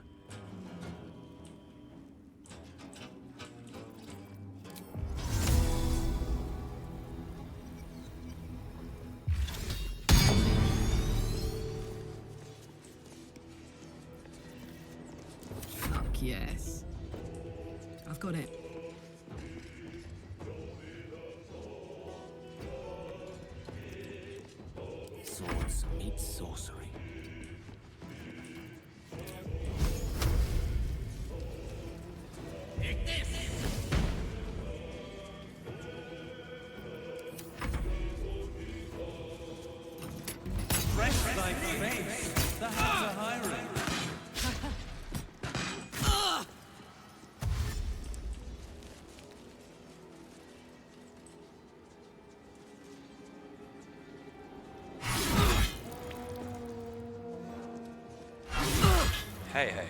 Fuck yes. I've got it. Swords meet sorcery. Rest thy face. The hands are hiring. Hei hei.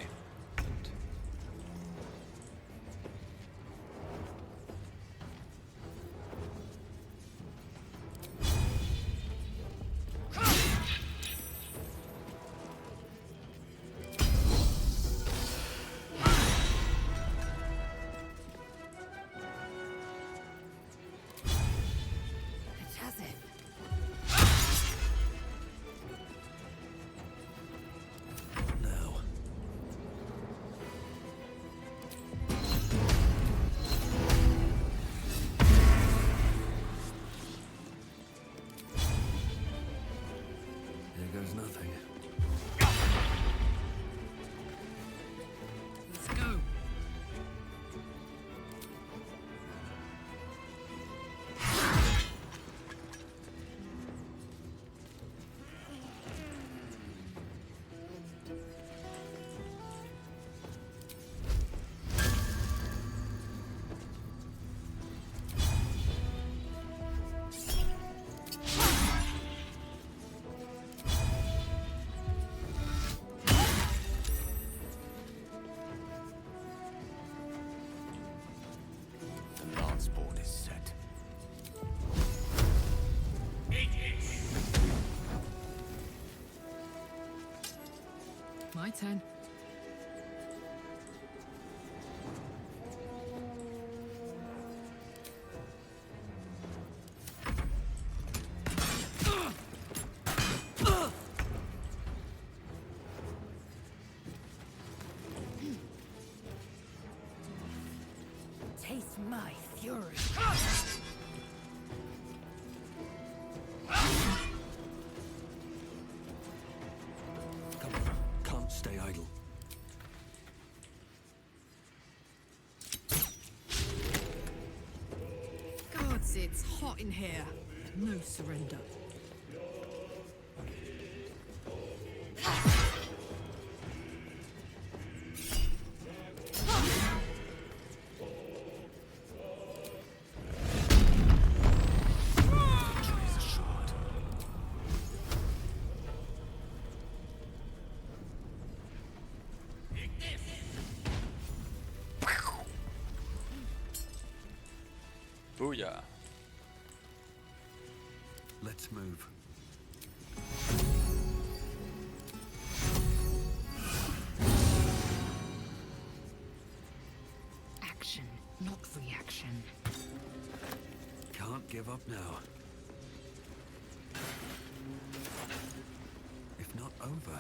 It has it. Now. There goes nothing. Let's go. The lance board is set. My turn. Taste my fury. Come on, can't stay idle. Gods, it's hot in here. No surrender. Trees assured. Booyah. Let's move. Action, not reaction. Can't give up now. If not over,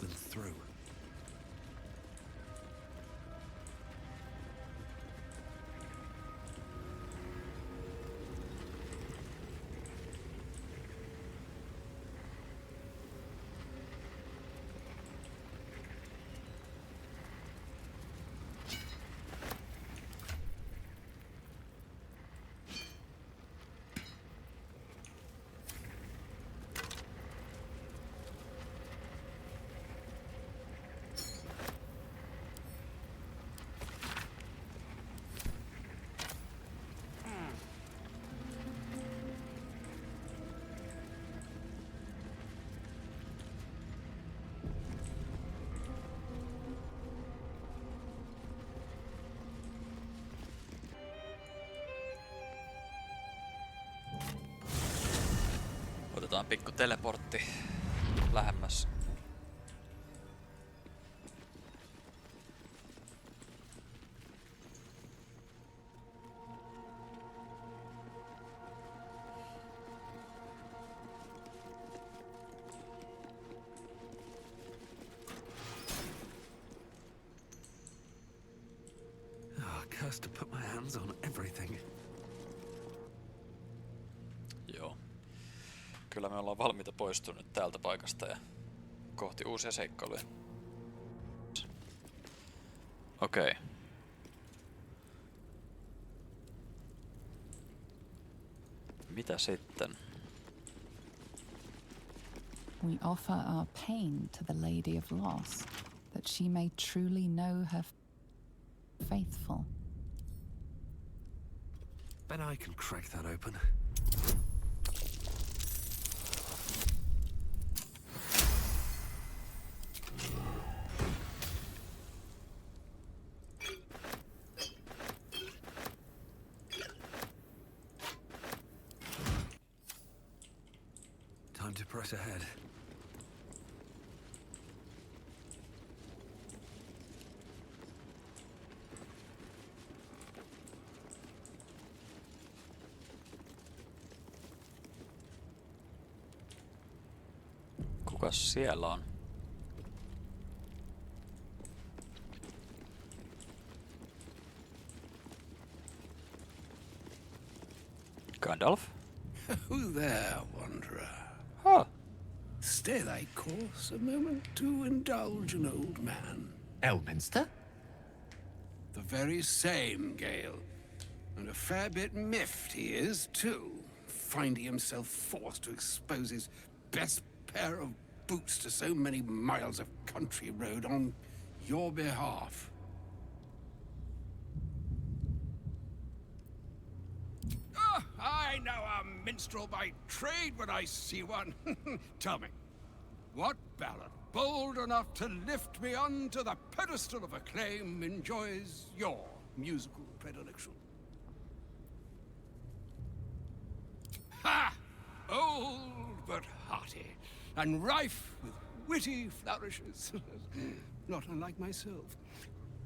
then through. Otetaan pikku teleportti lähemmäs. cursed to put my hands on everything. Joo. Kyllä me ollaan valmiita poistumaan nyt täältä paikasta ja kohti uusia seikkailuja. Okei. Mitä sitten? We offer our pain to the Lady of Loss, that she may truly know her faithful. Bet I can crack that open. Time to press ahead. Kukas siellä on? Gandalf? Who there, wanderer? Huh. Stay thy course a moment to indulge an old man. Elminster? The very same, Gale. And a fair bit miffed he is, too, finding himself forced to expose his best pair of boots to so many miles of country road on your behalf. Ah, I know a minstrel by trade when I see one. Tell me, what ballad, bold enough to lift me onto the pedestal of acclaim, enjoys your musical predilection? Ha! Old but hearty, and rife with witty flourishes. Not unlike myself.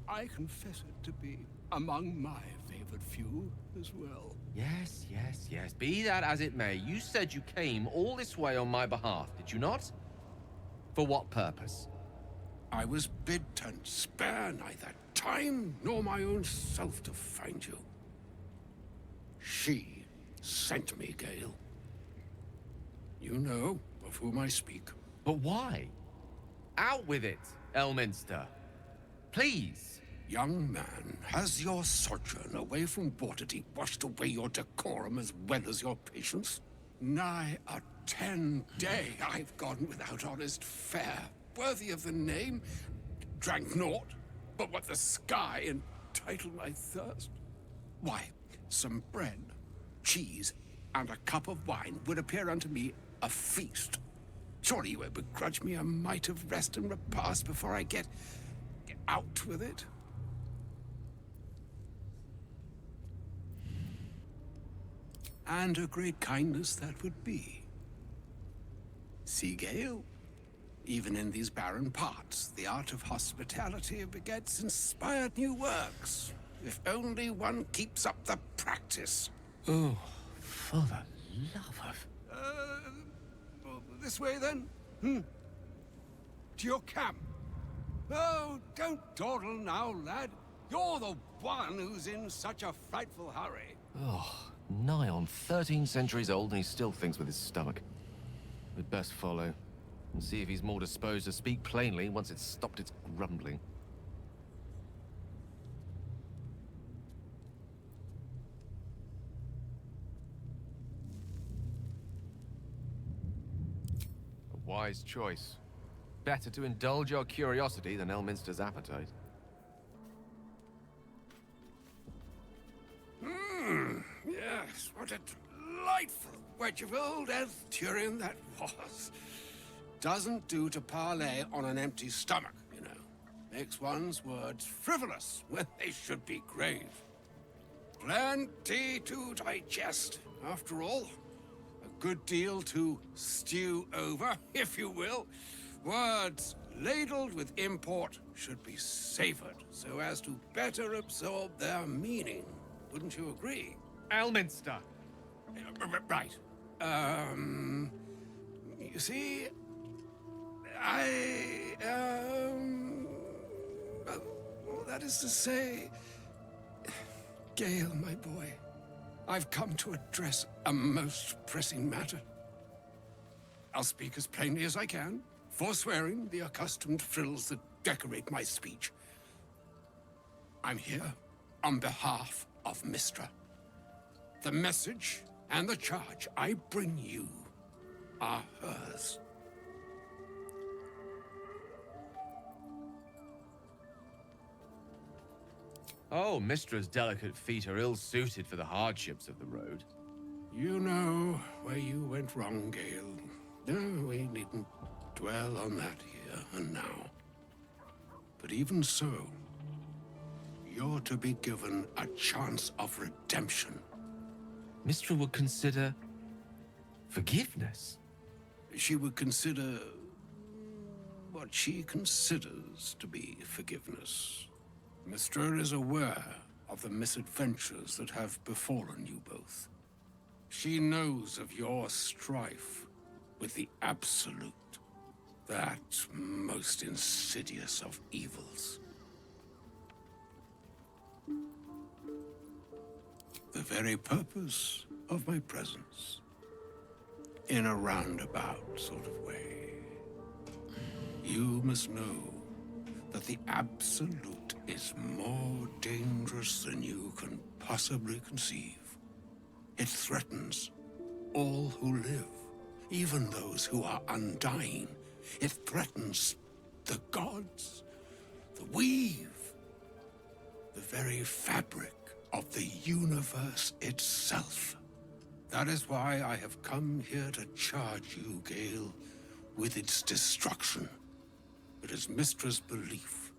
I confess it to be among my favored few as well. Yes, yes, yes. Be that as it may, you said you came all this way on my behalf, did you not? For what purpose? I was bid to spare neither time nor my own self to find you. She sent me, Gale. You know of whom I speak. But why? Out with it, Elminster. Please. Young man, has your sojourn away from Waterdeep washed away your decorum as well as your patience? Nigh a 10-day I've gone without honest fare, worthy of the name. Drank naught but what the sky entitled my thirst. Why, some bread, cheese, and a cup of wine would appear unto me a feast. Surely you would begrudge me a mite of rest and repast before I get out with it? And a great kindness that would be. See, Gale, even in these barren parts, the art of hospitality begets inspired new works, if only one keeps up the practice. Oh, for the love of... This way, then? To your camp. Oh, don't dawdle now, lad. You're the one who's in such a frightful hurry. Oh, nigh on 13 centuries old and he still thinks with his stomach. We'd best follow and see if he's more disposed to speak plainly once it's stopped its grumbling. A wise choice. Better to indulge your curiosity than Elminster's appetite. Yes, what a delightful wedge of old Elthurian that was. Doesn't do to parley on an empty stomach, you know. Makes one's words frivolous when they should be grave. Plenty to digest, after all. A good deal to stew over, if you will. Words ladled with import should be savored so as to better absorb their meaning. Wouldn't you agree? Elminster! Right. You see, well, that is to say, Gale, my boy, I've come to address a most pressing matter. I'll speak as plainly as I can, forswearing the accustomed frills that decorate my speech. I'm here on behalf of Mistra. The message and the charge I bring you are hers. Oh, Mistra's delicate feet are ill-suited for the hardships of the road. You know where you went wrong, Gale. No, we needn't dwell on that here and now. But even so, you're to be given a chance of redemption. Mistra would consider forgiveness. She would consider what she considers to be forgiveness. Mistra is aware of the misadventures that have befallen you both. She knows of your strife with the Absolute, that most insidious of evils. The very purpose of my presence, in a roundabout sort of way. You must know that the Absolute is more dangerous than you can possibly conceive. It threatens all who live, even those who are undying. It threatens the gods, the weave, the very fabric of the universe itself. That is why I have come here to charge you, Gale, with its destruction. It is Mistra's belief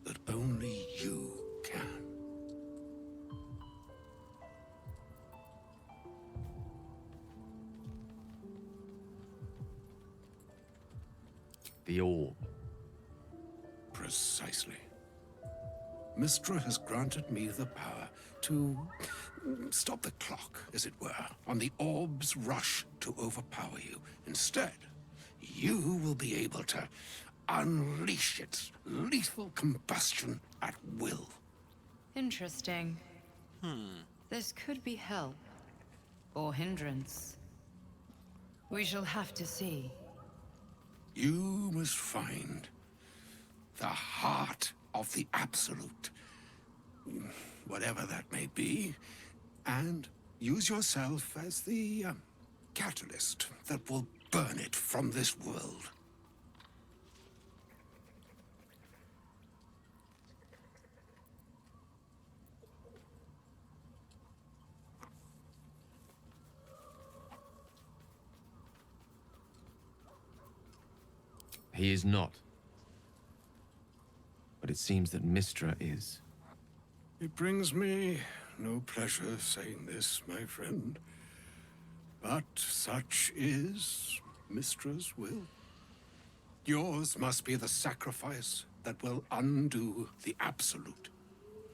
that only you can. The orb. Precisely. Mistra has granted me the power to stop the clock, as it were, on the orb's rush to overpower you. Instead, you will be able to unleash its lethal combustion at will. Interesting. This could be help. Or hindrance. We shall have to see. You must find the heart of the Absolute, whatever that may be, and use yourself as the catalyst that will burn it from this world. He is not. But it seems that Mistra is. It brings me no pleasure saying this, my friend. But such is Mistra's will. Yours must be the sacrifice that will undo the Absolute.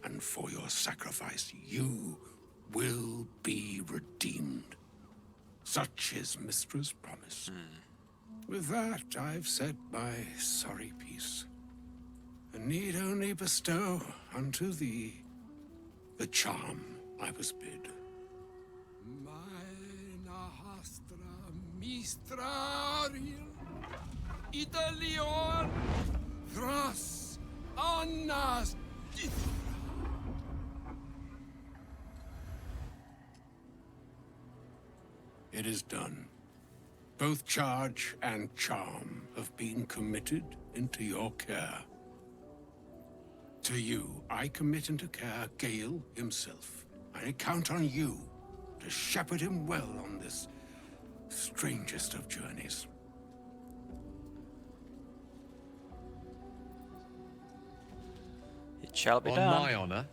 And for your sacrifice, you will be redeemed. Such is Mistra's promise. With that, I've said my sorry piece. And need only bestow unto thee the charm I was bid. Meine Hastra mistraril Italion Thras Annas. It is done. Both charge and charm have been committed into your care. To you, I commit into care Gale himself. I count on you to shepherd him well on this strangest of journeys. It shall be On done. my honor,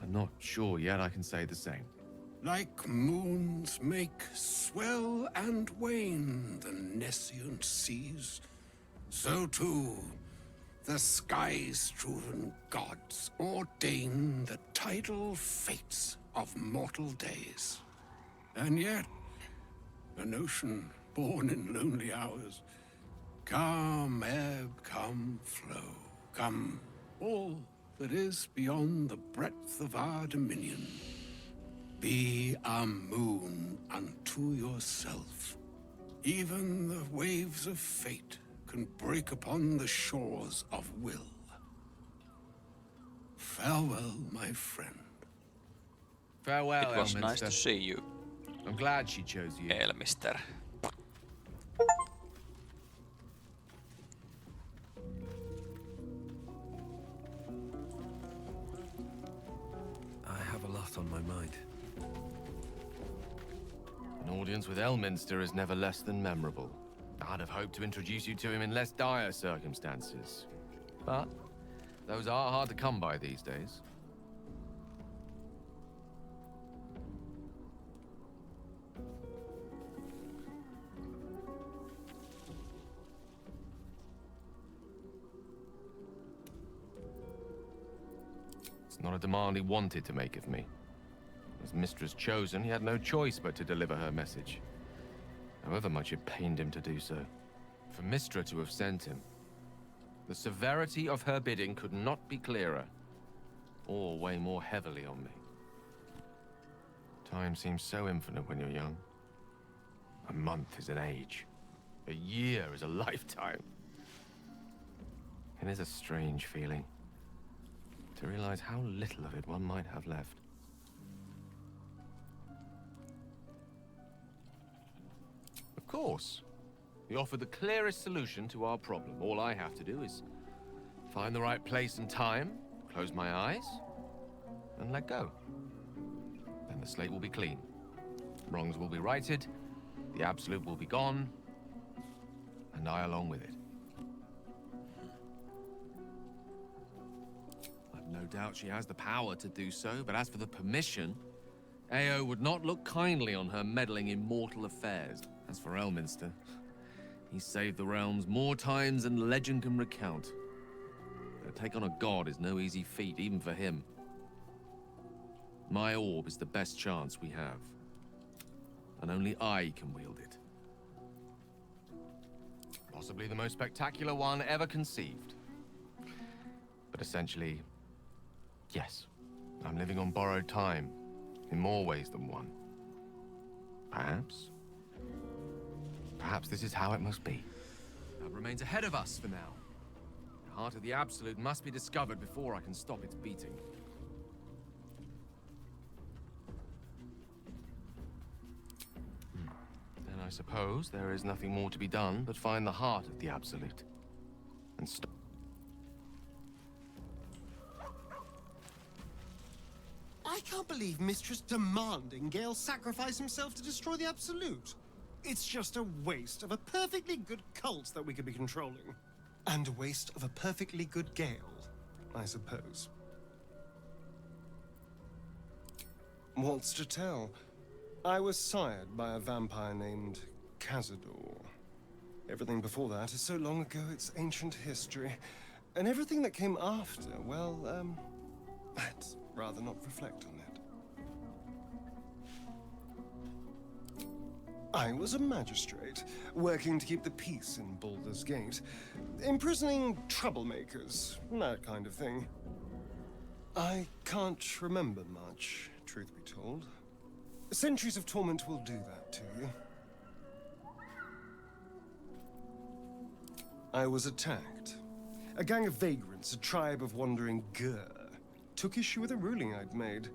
I'm not sure yet I can say the same. Like moons make swell and wane the nescient seas, so too the sky-strewn gods ordain the tidal fates of mortal days. And yet, an ocean born in lonely hours, come ebb, come flow, come all that is beyond the breadth of our dominion. Be a moon unto yourself. Even the waves of fate can break upon the shores of will. Farewell, my friend. Farewell, It was Elminster. nice to see you. I'm glad she chose you. Elmister. I have a lot on my mind. An audience with Elminster is never less than memorable. I'd have hoped to introduce you to him in less dire circumstances. But those are hard to come by these days. It's not a demand he wanted to make of me. As mistress chosen, he had no choice but to deliver her message. However much it pained him to do so. For Mistra to have sent him, the severity of her bidding could not be clearer, or weigh more heavily on me. Time seems so infinite when you're young. A month is an age. A year is a lifetime. It is a strange feeling, to realize how little of it one might have left. Of course, he offered the clearest solution to our problem. All I have to do is find the right place and time, close my eyes, and let go. Then the slate will be clean. Wrongs will be righted, the absolute will be gone, and I along with it. I've no doubt she has the power to do so, but as for the permission, Ao would not look kindly on her meddling in mortal affairs. As for Elminster, he saved the realms more times than legend can recount. To take on a god is no easy feat, even for him. My orb is the best chance we have, and only I can wield it. Possibly the most spectacular one ever conceived. But essentially, yes, I'm living on borrowed time, in more ways than one. Perhaps this is how it must be. That remains ahead of us for now. The heart of the Absolute must be discovered before I can stop its beating. Then I suppose there is nothing more to be done but find the heart of the Absolute. And stop. I can't believe Mistress demanding Gale sacrifice himself to destroy the Absolute. It's just a waste of a perfectly good cult that we could be controlling. And a waste of a perfectly good Gale, I suppose. What's to tell? I was sired by a vampire named Cazador. Everything before that is so long ago it's ancient history. And everything that came after, well, I'd rather not reflect on it. I was a magistrate, working to keep the peace in Baldur's Gate, imprisoning troublemakers, that kind of thing. I can't remember much, truth be told. Centuries of torment will do that to you. I was attacked. A gang of vagrants, a tribe of wandering Gur, took issue with a ruling I'd made.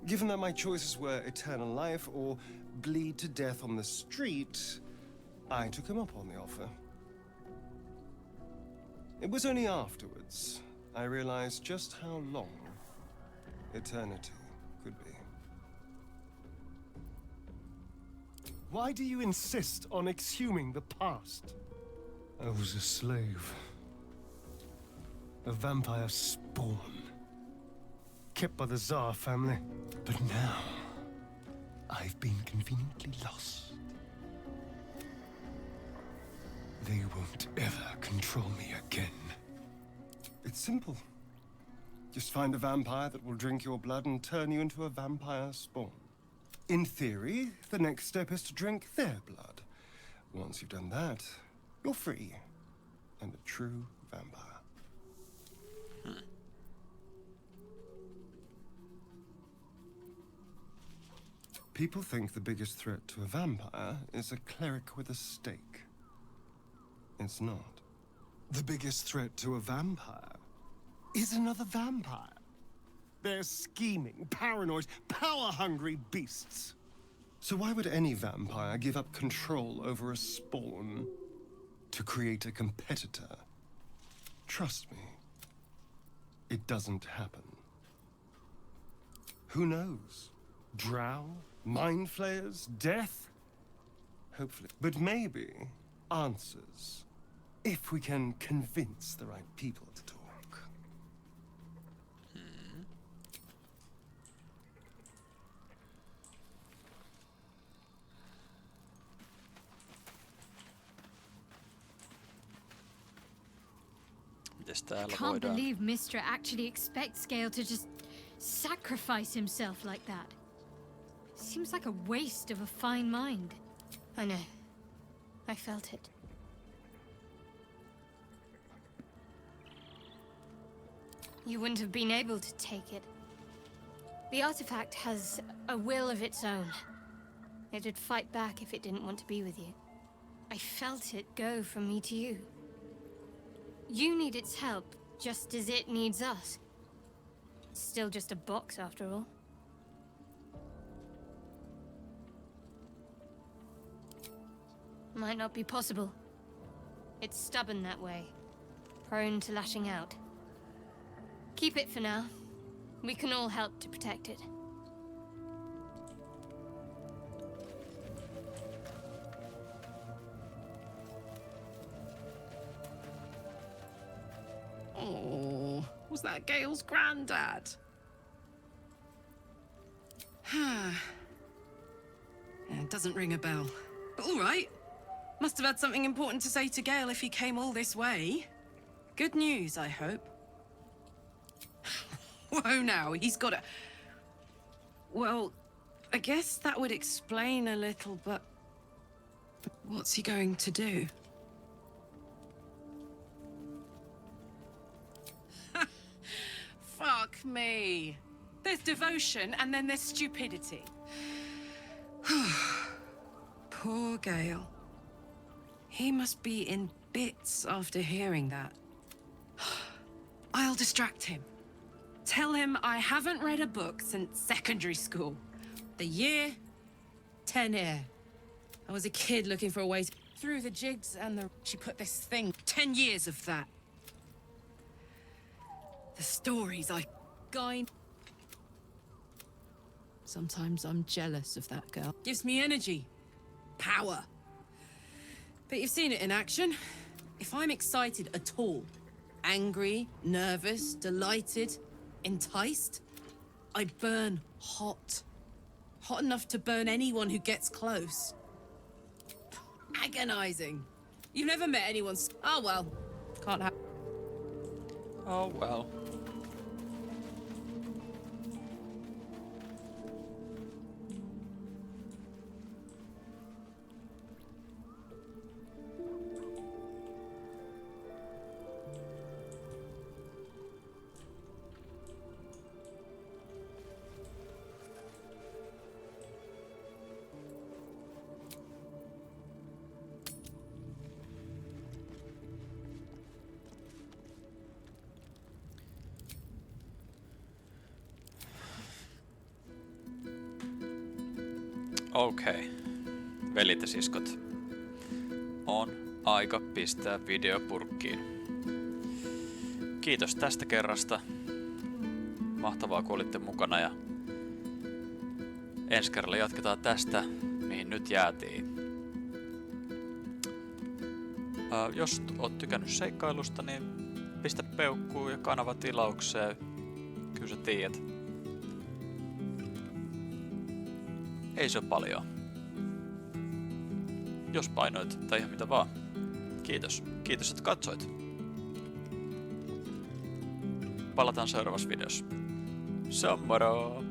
Given that my choices were eternal life or bleed to death on the street, I took him up on the offer. It was only afterwards I realized just how long eternity could be. Why do you insist on exhuming the past? I was a slave. A vampire spawn. Kept by the Tsar family. But now, I've been conveniently lost. They won't ever control me again. It's simple. Just find a vampire that will drink your blood and turn you into a vampire spawn. In theory, the next step is to drink their blood. Once you've done that, you're free. And a true vampire. People think the biggest threat to a vampire is a cleric with a stake. It's not. The biggest threat to a vampire is another vampire. They're scheming, paranoid, power-hungry beasts. So why would any vampire give up control over a spawn to create a competitor? Trust me, it doesn't happen. Who knows? Drow? Mind flayers? Death? Hopefully. But maybe answers. If we can convince the right people to talk. I can't believe Mistra actually expects Gale to just sacrifice himself like that. Seems like a waste of a fine mind. I know. I felt it. You wouldn't have been able to take it. The artifact has a will of its own. It'd fight back if it didn't want to be with you. I felt it go from me to you. You need its help, just as it needs us. It's still just a box, after all. Might not be possible. It's stubborn that way, prone to lashing out. Keep it for now. We can all help to protect it. Oh, was that Gale's granddad? It doesn't ring a bell. But all right. Must have had something important to say to Gale if he came all this way. Good news, I hope. Whoa now, he's got a... Well, I guess that would explain a little, but... What's he going to do? Fuck me. There's devotion and then there's stupidity. Poor Gale. He must be in bits after hearing that. I'll distract him. Tell him I haven't read a book since secondary school. The year, 10 year. I was a kid looking for a way through the jigs and the... She put this thing, 10 years of that. The stories I guide. Sometimes I'm jealous of that girl. Gives me energy. Power. But you've seen it in action. If I'm excited at all, angry, nervous, delighted, enticed, I burn hot. Hot enough to burn anyone who gets close. Agonizing. You've never met anyone... Oh, well. Can't have... Oh, well. Okei. Veljet ja siskot. On aika pistää video purkkiin. Kiitos tästä kerrasta. Mahtavaa, kun olitte mukana, ja ensi kerralla jatketaan tästä, mihin nyt jäätiin. Jos oot tykännyt seikkailusta, niin pistä peukkuun ja kanava tilaukseen. Kyllä sä tiedät. Ei se ole paljon. Jos painoit tai ihan mitä vaan. Kiitos. Kiitos, että katsoit. Palataan seuraavassa videossa. Se on moro!